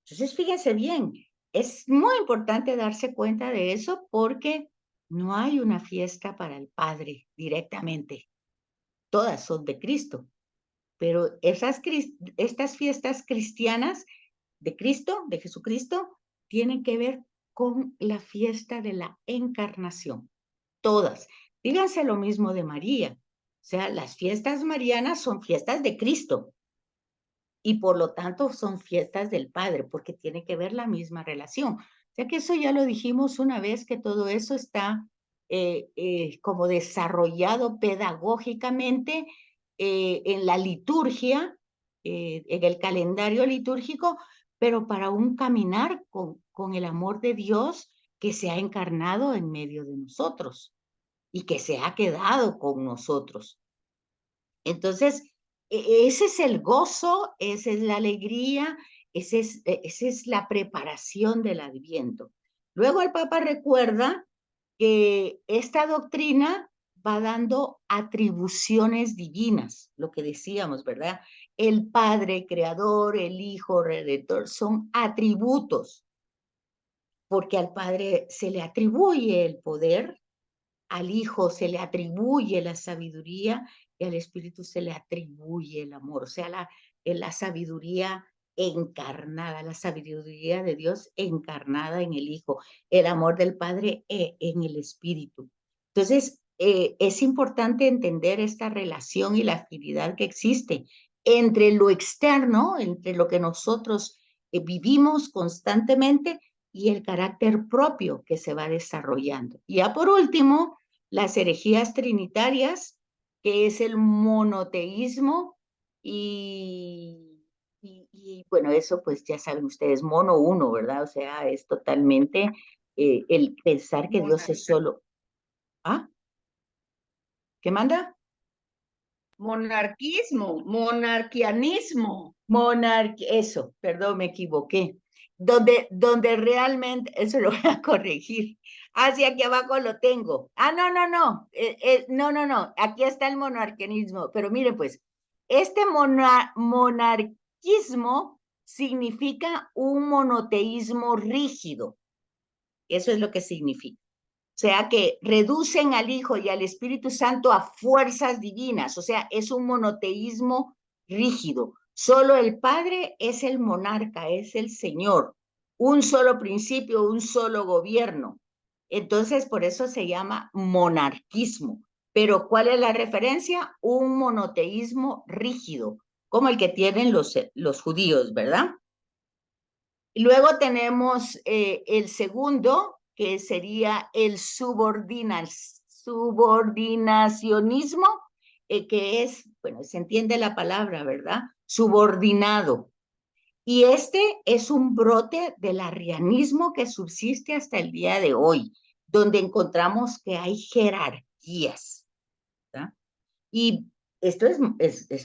Entonces, fíjense bien, es muy importante darse cuenta de eso porque no hay una fiesta para el Padre directamente. Todas son de Cristo, pero estas fiestas cristianas de Cristo, de Jesucristo, tienen que ver con la fiesta de la encarnación. Todas. Díganse lo mismo de María. O sea, las fiestas marianas son fiestas de Cristo y por lo tanto son fiestas del Padre, porque tiene que ver la misma relación. O sea que eso ya lo dijimos una vez, que todo eso está como desarrollado pedagógicamente en la liturgia, en el calendario litúrgico, pero para un caminar con el amor de Dios que se ha encarnado en medio de nosotros y que se ha quedado con nosotros. Entonces, ese es el gozo, esa es la alegría, esa es la preparación del Adviento. Luego el Papa recuerda que esta doctrina va dando atribuciones divinas, lo que decíamos, ¿verdad? El Padre Creador, el Hijo Redentor, son atributos, porque al Padre se le atribuye el poder, al Hijo se le atribuye la sabiduría y al Espíritu se le atribuye el amor, o sea, la sabiduría encarnada, la sabiduría de Dios encarnada en el Hijo, el amor del Padre en el Espíritu. Entonces, es importante entender esta relación y la afinidad que existe entre lo externo, entre lo que nosotros vivimos constantemente y el carácter propio que se va desarrollando. Y ya por último, las herejías trinitarias, que es el monoteísmo y bueno, eso pues ya saben ustedes, mono uno, ¿verdad? O sea, es totalmente el pensar que Dios es solo. ¿Ah? ¿Qué manda? Monarquismo, monarquianismo. Eso, perdón, me equivoqué. donde realmente, eso lo voy a corregir. Hacia aquí abajo lo tengo. No, aquí está el monarquianismo, pero mire pues, este monarquismo significa un monoteísmo rígido, eso es lo que significa. O sea, que reducen al Hijo y al Espíritu Santo a fuerzas divinas, o sea, es un monoteísmo rígido. Solo el Padre es el monarca, es el Señor, un solo principio, un solo gobierno. Entonces, por eso se llama monarquismo. Pero ¿cuál es la referencia? Un monoteísmo rígido, como el que tienen los judíos, ¿verdad? Y luego tenemos el segundo, que sería el subordinacionismo, que es, bueno, se entiende la palabra, ¿verdad? Subordinado. Y este es un brote del arrianismo que subsiste hasta el día de hoy, donde encontramos que hay jerarquías, ¿verdad? Y esto es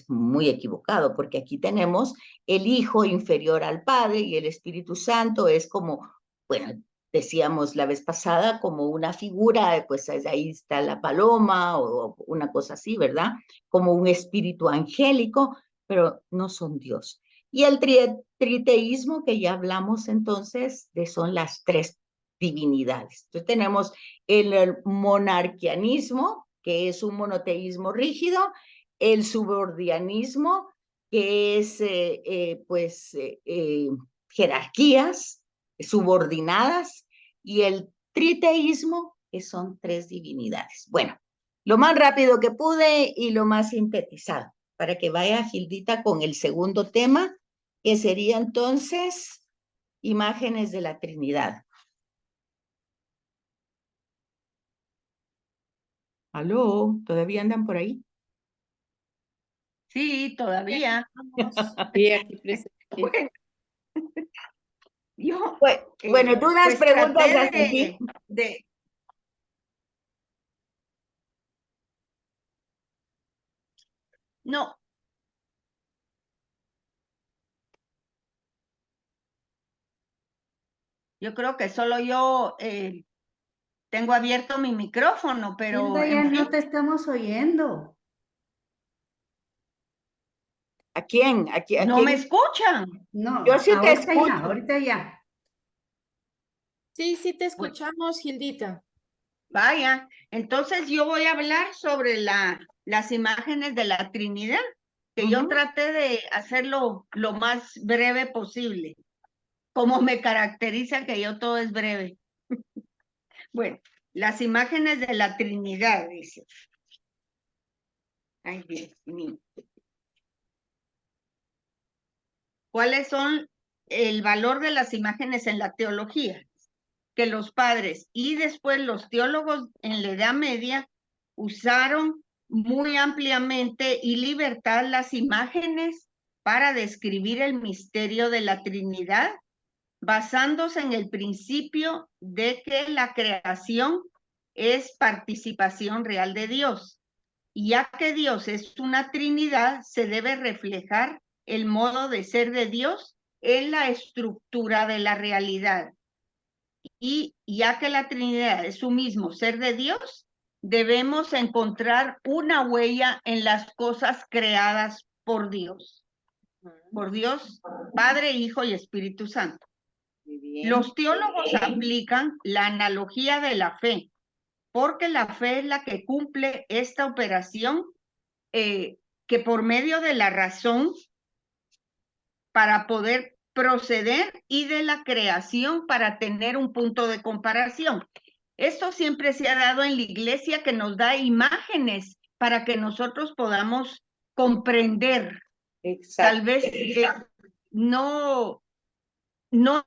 muy equivocado, porque aquí tenemos el Hijo inferior al Padre y el Espíritu Santo es como, bueno, decíamos la vez pasada, como una figura, pues ahí está la paloma o una cosa así, ¿verdad? Como un espíritu angélico, pero no son Dios. Y el triteísmo, que ya hablamos entonces, son las tres divinidades. Entonces tenemos el monarquianismo, que es un monoteísmo rígido, el subordinanismo, que es jerarquías subordinadas, y el triteísmo, que son tres divinidades. Bueno, lo más rápido que pude y lo más sintetizado, para que vaya Gildita con el segundo tema, que sería entonces imágenes de la Trinidad. ¿Aló? ¿Todavía andan por ahí? Sí, todavía. Sí, aquí presente. Bueno, yo, bueno, tú unas pues preguntas traté hasta aquí. No, yo creo que solo yo tengo abierto mi micrófono, pero Hilda, ya en fin. no te estamos oyendo. ¿A quién? ¿A quién? No me escuchan. No, Yo sí te ahorita escucho. ya, ahorita ya. Sí, sí te Bueno. escuchamos, Gildita. Vaya, entonces yo voy a hablar sobre las imágenes de la Trinidad, que yo traté de hacerlo lo más breve posible, como me caracteriza que yo todo es breve. Bueno, las imágenes de la Trinidad, dice. Ay, Dios mío. ¿Cuáles son el valor de las imágenes en la teología? Que los padres y después los teólogos en la Edad Media usaron muy ampliamente y libertad las imágenes para describir el misterio de la Trinidad, basándose en el principio de que la creación es participación real de Dios. Y ya que Dios es una Trinidad, se debe reflejar el modo de ser de Dios en la estructura de la realidad. Y ya que la Trinidad es su mismo ser de Dios, debemos encontrar una huella en las cosas creadas por Dios. Por Dios, Padre, Hijo y Espíritu Santo. Los teólogos aplican la analogía de la fe, porque la fe es la que cumple esta operación que por medio de la razón para poder proceder y de la creación para tener un punto de comparación. Esto siempre se ha dado en la iglesia, que nos da imágenes para que nosotros podamos comprender. Exacto. Tal vez no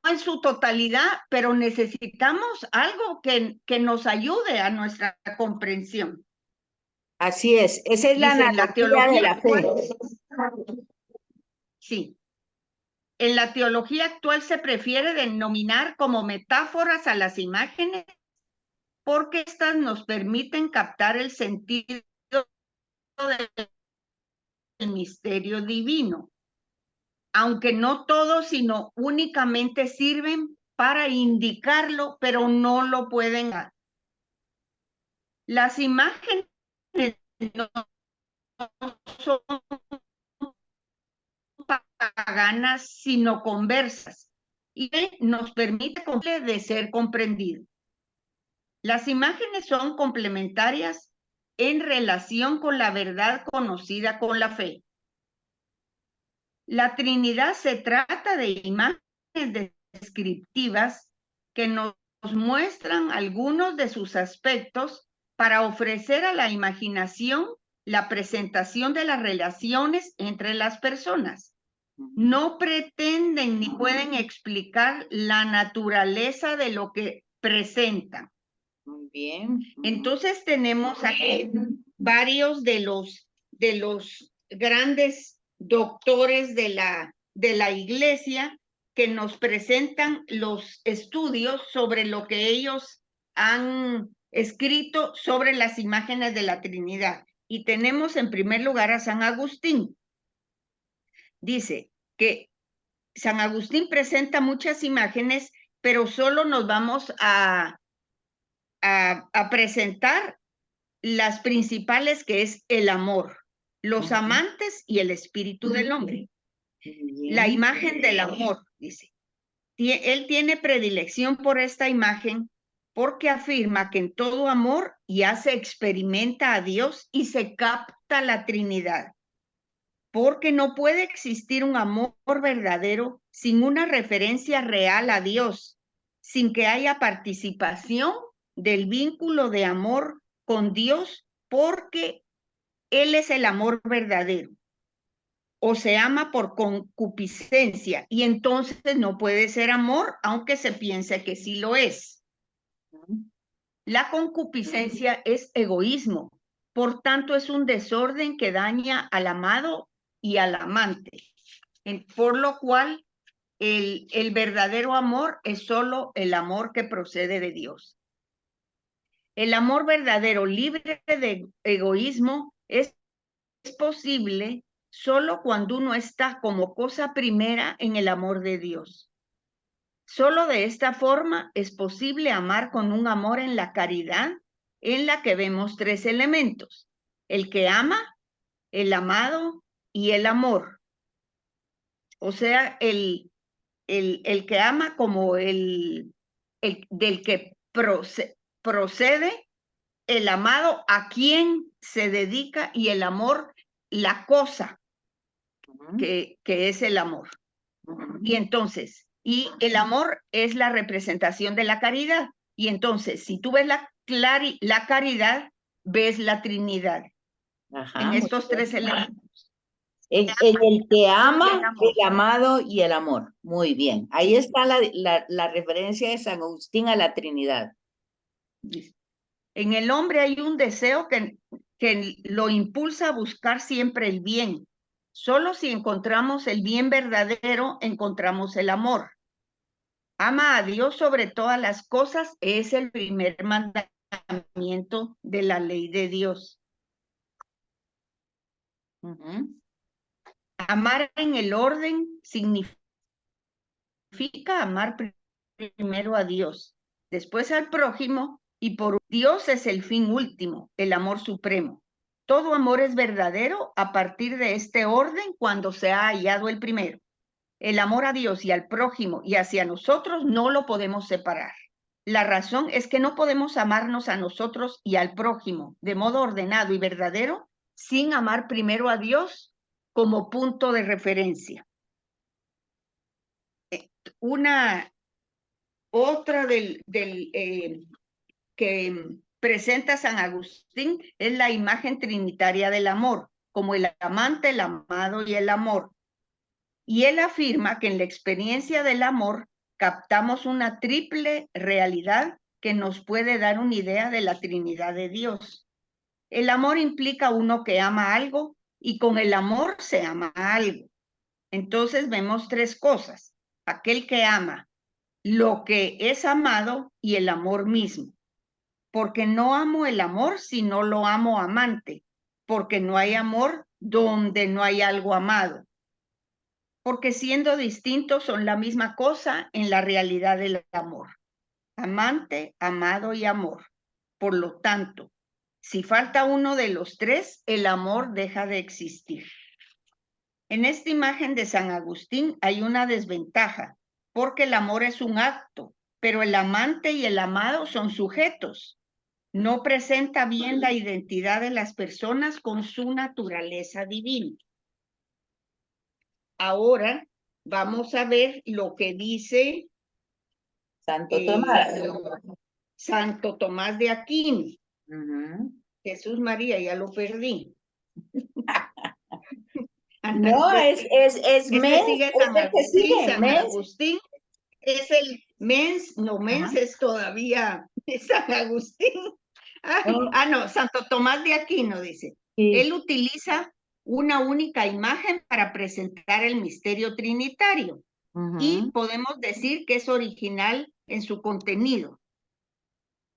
en su totalidad, pero necesitamos algo que nos ayude a nuestra comprensión. Así es, esa es la Dice, la analogía de teología la fe. Sí. En la teología actual se prefiere denominar como metáforas a las imágenes porque estas nos permiten captar el sentido del misterio divino. aunque no todos, sino únicamente sirven para indicarlo, pero no lo pueden dar. Las imágenes no son paganas, sino conversas, y nos permite de ser comprendido. Las imágenes son complementarias en relación con la verdad conocida con la fe. La Trinidad se trata de imágenes descriptivas que nos muestran algunos de sus aspectos para ofrecer a la imaginación la presentación de las relaciones entre las personas. No pretenden ni pueden explicar la naturaleza de lo que presentan. Muy bien. Entonces tenemos aquí varios de los grandes doctores de la iglesia que nos presentan los estudios sobre lo que ellos han escrito sobre las imágenes de la Trinidad. Y tenemos en primer lugar a San Agustín. Dice que San Agustín presenta muchas imágenes, pero solo nos vamos a presentar las principales, que es el amor, los amantes y el espíritu del hombre. La imagen del amor, dice. Él tiene predilección por esta imagen porque afirma que en todo amor ya se experimenta a Dios y se capta la Trinidad. Porque no puede existir un amor verdadero sin una referencia real a Dios, sin que haya participación del vínculo de amor con Dios, porque Él es el amor verdadero. O se ama por concupiscencia, y entonces no puede ser amor, aunque se piense que sí lo es. La concupiscencia es egoísmo, por tanto es un desorden que daña al amado y al amante, por lo cual el verdadero amor es solo el amor que procede de Dios. El amor verdadero, libre de egoísmo, es posible solo cuando uno está como cosa primera en el amor de Dios. Solo de esta forma es posible amar con un amor en la caridad, en la que vemos tres elementos: el que ama, el amado y el amor. O sea, el que ama como el del que procede, el amado a quien se dedica, y el amor, la cosa que es el amor. Y entonces, y el amor es la representación de la caridad. Y entonces, si tú ves la caridad, ves la Trinidad. Ajá, en estos tres elementos. En el que ama, el amado y el amor. Muy bien. Ahí está la referencia de San Agustín a la Trinidad. En el hombre hay un deseo que lo impulsa a buscar siempre el bien. Solo si encontramos el bien verdadero, encontramos el amor. Ama a Dios sobre todas las cosas es el primer mandamiento de la ley de Dios. Amar en el orden significa amar primero a Dios, después al prójimo, y por Dios es el fin último, el amor supremo. Todo amor es verdadero a partir de este orden cuando se ha hallado el primero. El amor a Dios y al prójimo y hacia nosotros no lo podemos separar. La razón es que no podemos amarnos a nosotros y al prójimo de modo ordenado y verdadero sin amar primero a Dios como punto de referencia. Otra que presenta San Agustín es la imagen trinitaria del amor, como el amante, el amado y el amor. Y él afirma que en la experiencia del amor captamos una triple realidad que nos puede dar una idea de la Trinidad de Dios. El amor implica uno que ama algo, y con el amor se ama algo. Entonces vemos tres cosas: aquel que ama, lo que es amado y el amor mismo. Porque no amo el amor si no lo amo amante, porque no hay amor donde no hay algo amado. porque siendo distintos son la misma cosa en la realidad del amor. Amante, amado y amor. Por lo tanto, si falta uno de los tres, el amor deja de existir. En esta imagen de San Agustín hay una desventaja, porque el amor es un acto, pero el amante y el amado son sujetos. No presenta bien la identidad de las personas con su naturaleza divina. Ahora vamos a ver lo que dice Santo Tomás. Santo Tomás de Aquino. Ujú. Jesús María, ya lo perdí. No, es Este Mens, sigue es San el que Agustín. sigue, San Mens. Agustín es el Mens, no, Mens Ajá. es todavía San Agustín. Ay, No. no, Santo Tomás de Aquino dice. Sí. Él utiliza una única imagen para presentar el misterio trinitario y Ujú. podemos decir que es original en su contenido.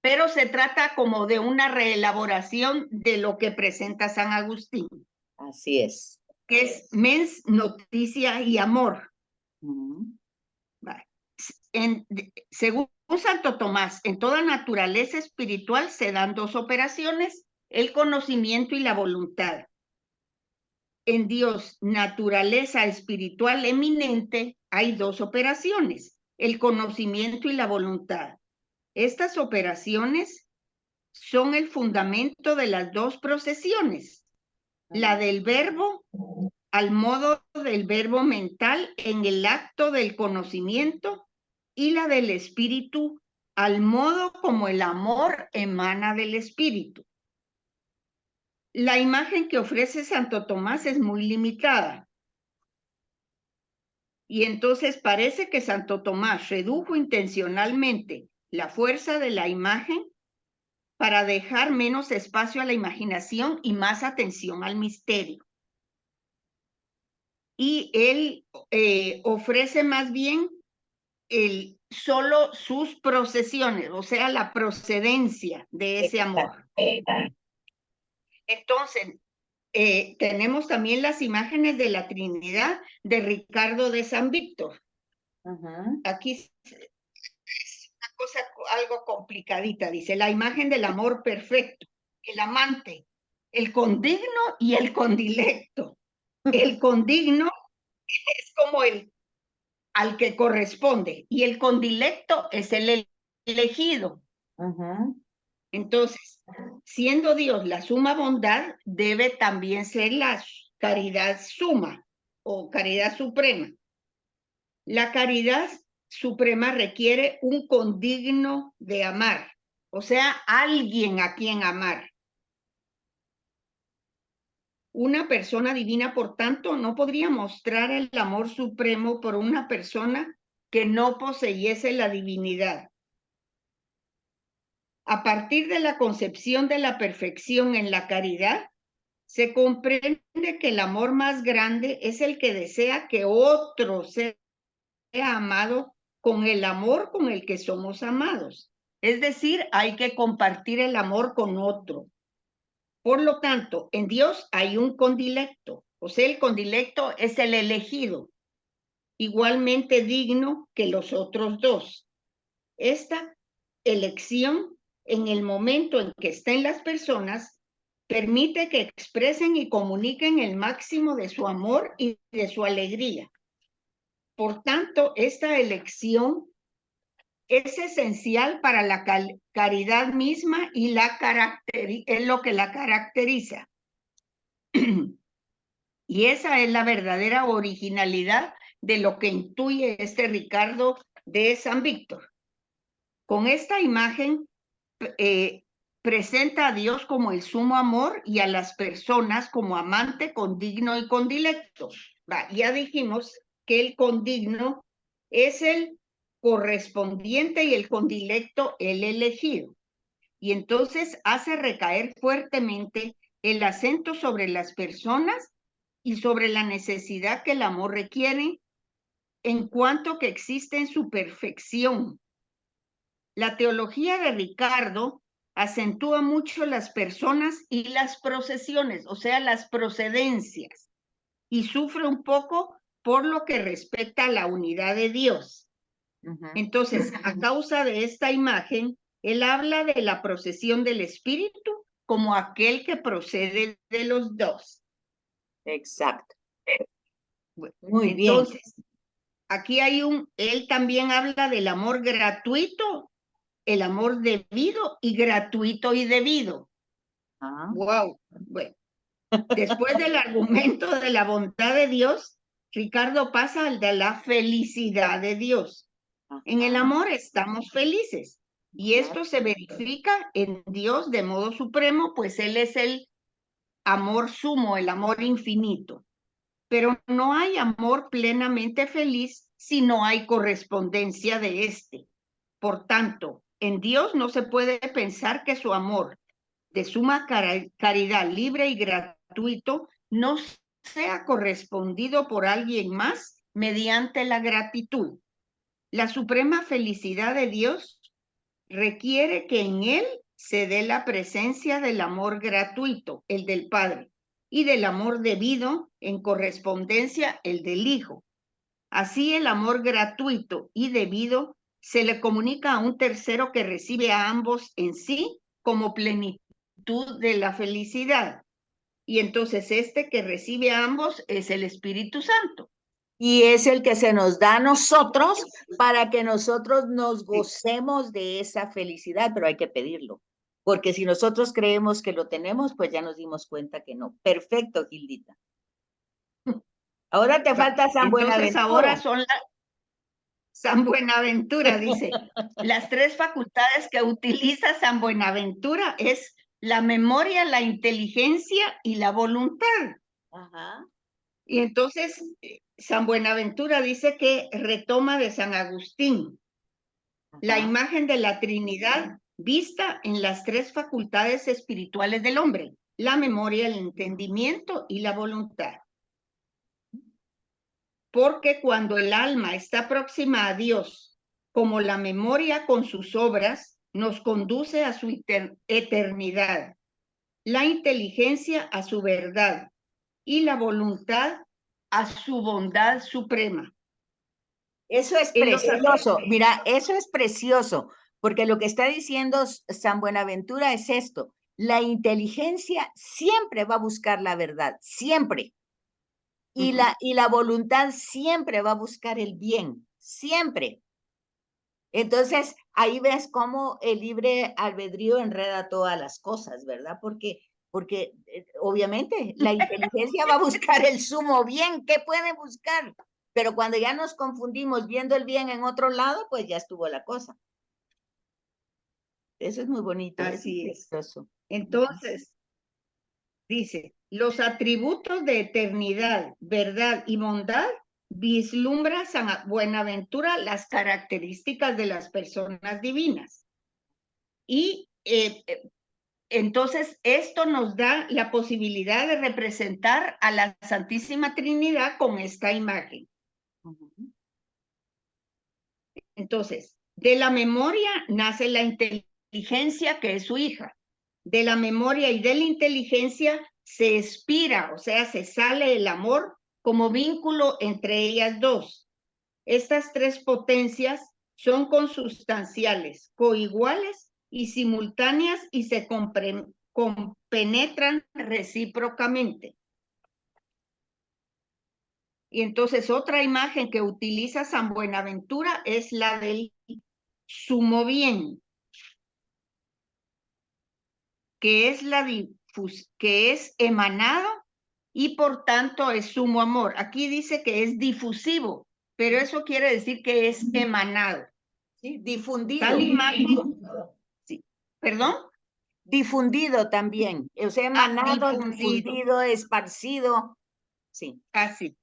Pero se trata como de una reelaboración de lo que presenta San Agustín, Así es. que es mens, noticia y amor. Ujú. Según Santo Tomás, en toda naturaleza espiritual se dan dos operaciones, el conocimiento y la voluntad. En Dios, naturaleza espiritual eminente, hay dos operaciones, el conocimiento y la voluntad. Estas operaciones son el fundamento de las dos procesiones, la del verbo al modo del verbo mental en el acto del conocimiento y la del espíritu al modo como el amor emana del espíritu. La imagen que ofrece Santo Tomás es muy limitada. Y entonces parece que Santo Tomás redujo intencionalmente la fuerza de la imagen para dejar menos espacio a la imaginación y más atención al misterio. Y él ofrece más bien solo sus procesiones, o sea, la procedencia de ese amor. Entonces, tenemos también las imágenes de la Trinidad de Ricardo de San Víctor. Ujú. Aquí es una cosa algo complicadita, dice, la imagen del amor perfecto, el amante, el condigno y el condilecto. El condigno es como el al que corresponde y el condilecto es el elegido. Ujú. Entonces, siendo Dios la suma bondad, debe también ser la caridad suma o caridad suprema. La caridad suprema requiere un condigno de amar, o sea, alguien a quien amar. Una persona divina, por tanto, no podría mostrar el amor supremo por una persona que no poseyese la divinidad. A partir de la concepción de la perfección en la caridad, se comprende que el amor más grande es el que desea que otro sea amado con el amor con el que somos amados. Es decir, hay que compartir el amor con otro. Por lo tanto, en Dios hay un condilecto, o sea, el condilecto es el elegido, igualmente digno que los otros dos. Esta elección, en el momento en que estén las personas, permite que expresen y comuniquen el máximo de su amor y de su alegría. Por tanto, esta elección es esencial para la caridad misma y es lo que la caracteriza. Y esa es la verdadera originalidad de lo que intuye este Ricardo de San Víctor. Con esta imagen presenta a Dios como el sumo amor y a las personas como amante, condigno y condilecto. Ya dijimos que el condigno es el correspondiente y el condilecto el elegido. Y entonces hace recaer fuertemente el acento sobre las personas y sobre la necesidad que el amor requiere en cuanto que existe en su perfección. La teología de Ricardo acentúa mucho las personas y las procesiones, o sea, las procedencias, y sufre un poco por lo que respecta a la unidad de Dios. Entonces, a causa de esta imagen, él habla de la procesión del Espíritu como aquel que procede de los dos. Exacto. Bueno, Muy bien. entonces, aquí hay él también habla del amor gratuito, el amor debido y gratuito y debido. Ah, Wow. Bueno, después del argumento de la bondad de Dios, Ricardo pasa al de la felicidad de Dios. En el ajá, amor estamos felices y claro. esto se verifica en Dios de modo supremo, pues Él es el amor sumo, el amor infinito. Pero no hay amor plenamente feliz si no hay correspondencia de este. Por tanto, en Dios no se puede pensar que su amor de suma caridad libre y gratuito no sea correspondido por alguien más mediante la gratitud. La suprema felicidad de Dios requiere que en él se dé la presencia del amor gratuito, el del Padre, y del amor debido, en correspondencia, el del Hijo. Así el amor gratuito y debido se le comunica a un tercero que recibe a ambos en sí como plenitud de la felicidad. Y entonces este que recibe a ambos es el Espíritu Santo. Y es el que se nos da a nosotros para que nosotros nos gocemos de esa felicidad, pero hay que pedirlo. Porque si nosotros creemos que lo tenemos, pues ya nos dimos cuenta que no. Perfecto, Gildita. Ahora te falta San Entonces Buenaventura. ahora son San Buenaventura, dice. Las tres facultades que utiliza San Buenaventura es la memoria, la inteligencia y la voluntad. Ajá. Y entonces San Buenaventura dice que retoma de San Agustín la Ajá. imagen de la Trinidad vista en las tres facultades espirituales del hombre, la memoria, el entendimiento y la voluntad. Porque cuando el alma está próxima a Dios, como la memoria con sus obras nos conduce a su eternidad, la inteligencia a su verdad y la voluntad a su bondad suprema. Eso es precioso. Mira, eso es precioso, porque lo que está diciendo San Buenaventura es esto. La inteligencia siempre va a buscar la verdad, siempre. Y la voluntad siempre va a buscar el bien, siempre. Entonces, ahí ves cómo el libre albedrío enreda todas las cosas, ¿verdad? Porque obviamente la inteligencia va a buscar el sumo bien. ¿Qué puede buscar? Pero cuando ya nos confundimos viendo el bien en otro lado, pues ya estuvo la cosa. Eso es muy bonito. Así es precioso. Entonces, dice, los atributos de eternidad, verdad y bondad vislumbra San Buenaventura las características de las personas divinas. Y entonces esto nos da la posibilidad de representar a la Santísima Trinidad con esta imagen. Entonces, de la memoria nace la inteligencia, que es su hija. De la memoria y de la inteligencia se expira, o sea, se sale el amor como vínculo entre ellas dos. Estas tres potencias son consustanciales, coiguales y simultáneas y se compenetran recíprocamente. Y entonces otra imagen que utiliza San Buenaventura es la del sumo bien, que es emanado y por tanto es sumo amor. Aquí dice que es difusivo, pero eso quiere decir que es emanado. Sí, difundido. Tal imagen, sí. ¿Perdón? Difundido también. O sea, emanado, difundido, esparcido. Sí. Así.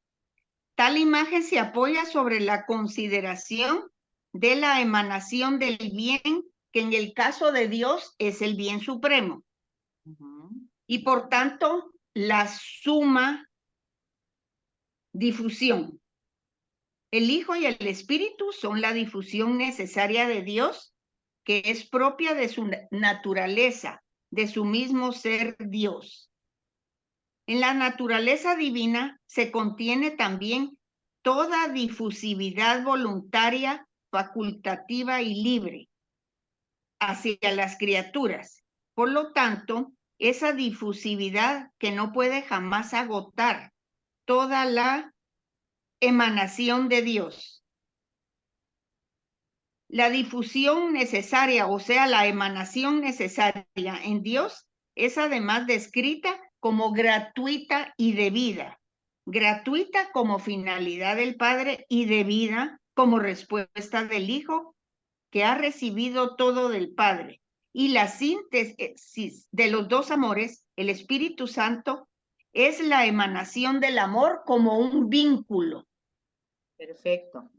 Tal imagen se apoya sobre la consideración de la emanación del bien, que en el caso de Dios es el bien supremo. Y por tanto, la suma difusión. El Hijo y el Espíritu son la difusión necesaria de Dios, que es propia de su naturaleza, de su mismo ser Dios. En la naturaleza divina se contiene también toda difusividad voluntaria, facultativa y libre hacia las criaturas. Por lo tanto, esa difusividad que no puede jamás agotar toda la emanación de Dios. La difusión necesaria, o sea, la emanación necesaria en Dios, es además descrita como gratuita y debida. Gratuita como finalidad del Padre y debida como respuesta del Hijo, que ha recibido todo del Padre. Y la síntesis de los dos amores, el Espíritu Santo, es la emanación del amor como un vínculo. Perfecto.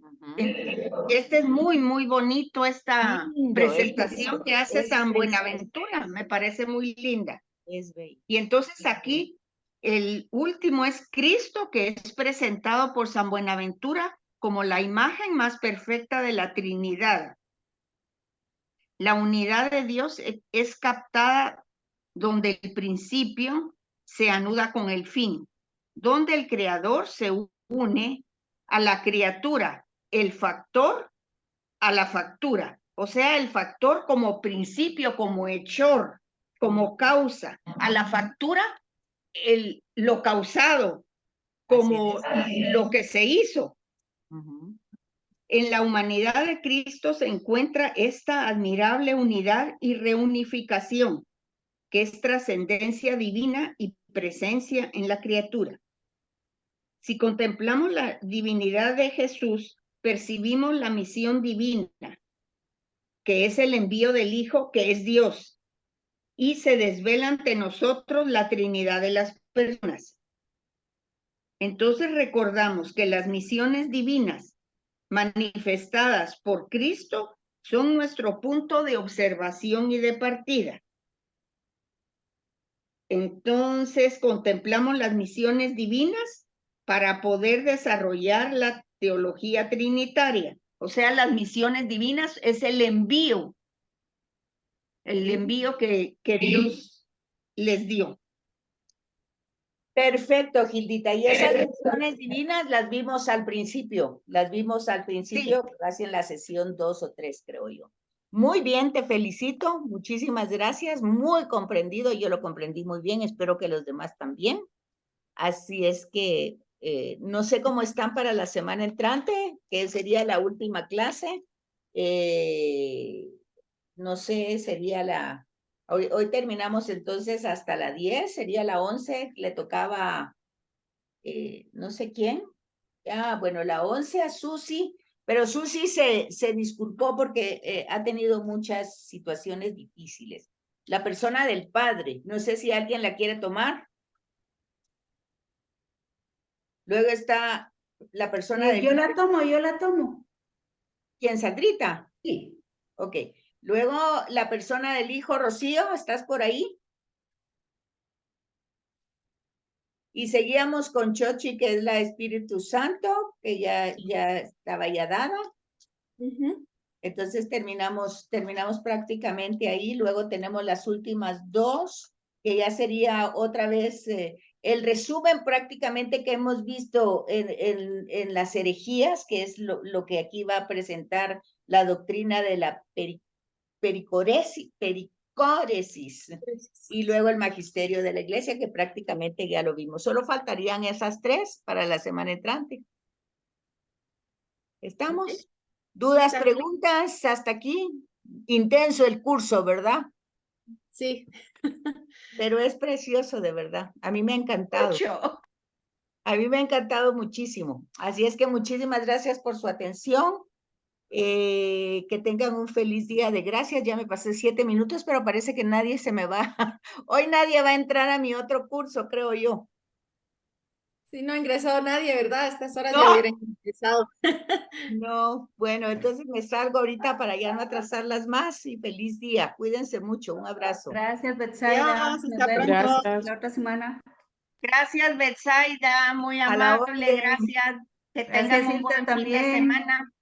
Este es muy, muy bonito, esta Lindo, presentación que hace es San precioso. Buenaventura, me parece muy linda. Es bello. Y entonces aquí el último es Cristo, que es presentado por San Buenaventura como la imagen más perfecta de la Trinidad. La unidad de Dios es captada donde el principio se anuda con el fin, donde el creador se une a la criatura, el factor a la factura, o sea, el factor como principio, como hechor, como causa, a la factura, lo causado, como lo que se hizo. En la humanidad de Cristo se encuentra esta admirable unidad y reunificación, que es trascendencia divina y presencia en la criatura. Si contemplamos la divinidad de Jesús, percibimos la misión divina, que es el envío del Hijo, que es Dios, y se desvela ante nosotros la Trinidad de las personas. Entonces recordamos que las misiones divinas manifestadas por Cristo son nuestro punto de observación y de partida. Entonces contemplamos las misiones divinas para poder desarrollar la teología trinitaria. O sea, las misiones divinas es el envío que Dios les dio. Perfecto, Gildita. Y esas misiones divinas las vimos al principio, casi en la sesión 2 o 3, creo yo. Muy bien, te felicito, muchísimas gracias, muy comprendido, yo lo comprendí muy bien, espero que los demás también. Así es que no sé cómo están para la semana entrante, que sería la última clase. No sé, sería hoy terminamos entonces hasta la 10, sería la 11, le tocaba no sé quién. Bueno, la 11 a Susi, pero Susi se disculpó porque ha tenido muchas situaciones difíciles. La persona del padre, no sé si alguien la quiere tomar. Luego está la persona del... Yo la tomo. ¿Quién, Sandrita? Sí. Ok. Luego la persona del hijo, Rocío, ¿estás por ahí? Y seguíamos con Chochi, que es la Espíritu Santo, que ya estaba ya dada. Entonces terminamos prácticamente ahí. Luego tenemos las últimas dos, que ya sería otra vez el resumen prácticamente que hemos visto en las herejías, que es lo que aquí va a presentar la doctrina de la pericoresis, y luego el magisterio de la iglesia, que prácticamente ya lo vimos. Solo faltarían esas tres para la semana entrante. ¿Estamos? Okay. ¿Dudas, preguntas? Hasta aquí. Intenso el curso, ¿verdad? Sí. Pero es precioso, de verdad. A mí me ha encantado. Mucho. A mí me ha encantado muchísimo. Así es que muchísimas gracias por su atención. Que tengan un feliz día de gracias. Ya me pasé 7 minutos, pero parece que nadie se me va. Hoy nadie va a entrar a mi otro curso, creo yo. Sí, no ha ingresado nadie, ¿verdad? A estas horas No. ya hubieran ingresado. No, bueno, entonces me salgo ahorita para ya no atrasarlas más y feliz día. Cuídense mucho. Un abrazo. Gracias, Betsaida. Adiós, Nos hasta vemos pronto. la otra semana. Gracias, Betsaida, muy A la amable, orden. gracias. Que Gracias, tengan un Hilda, buen fin de también. semana.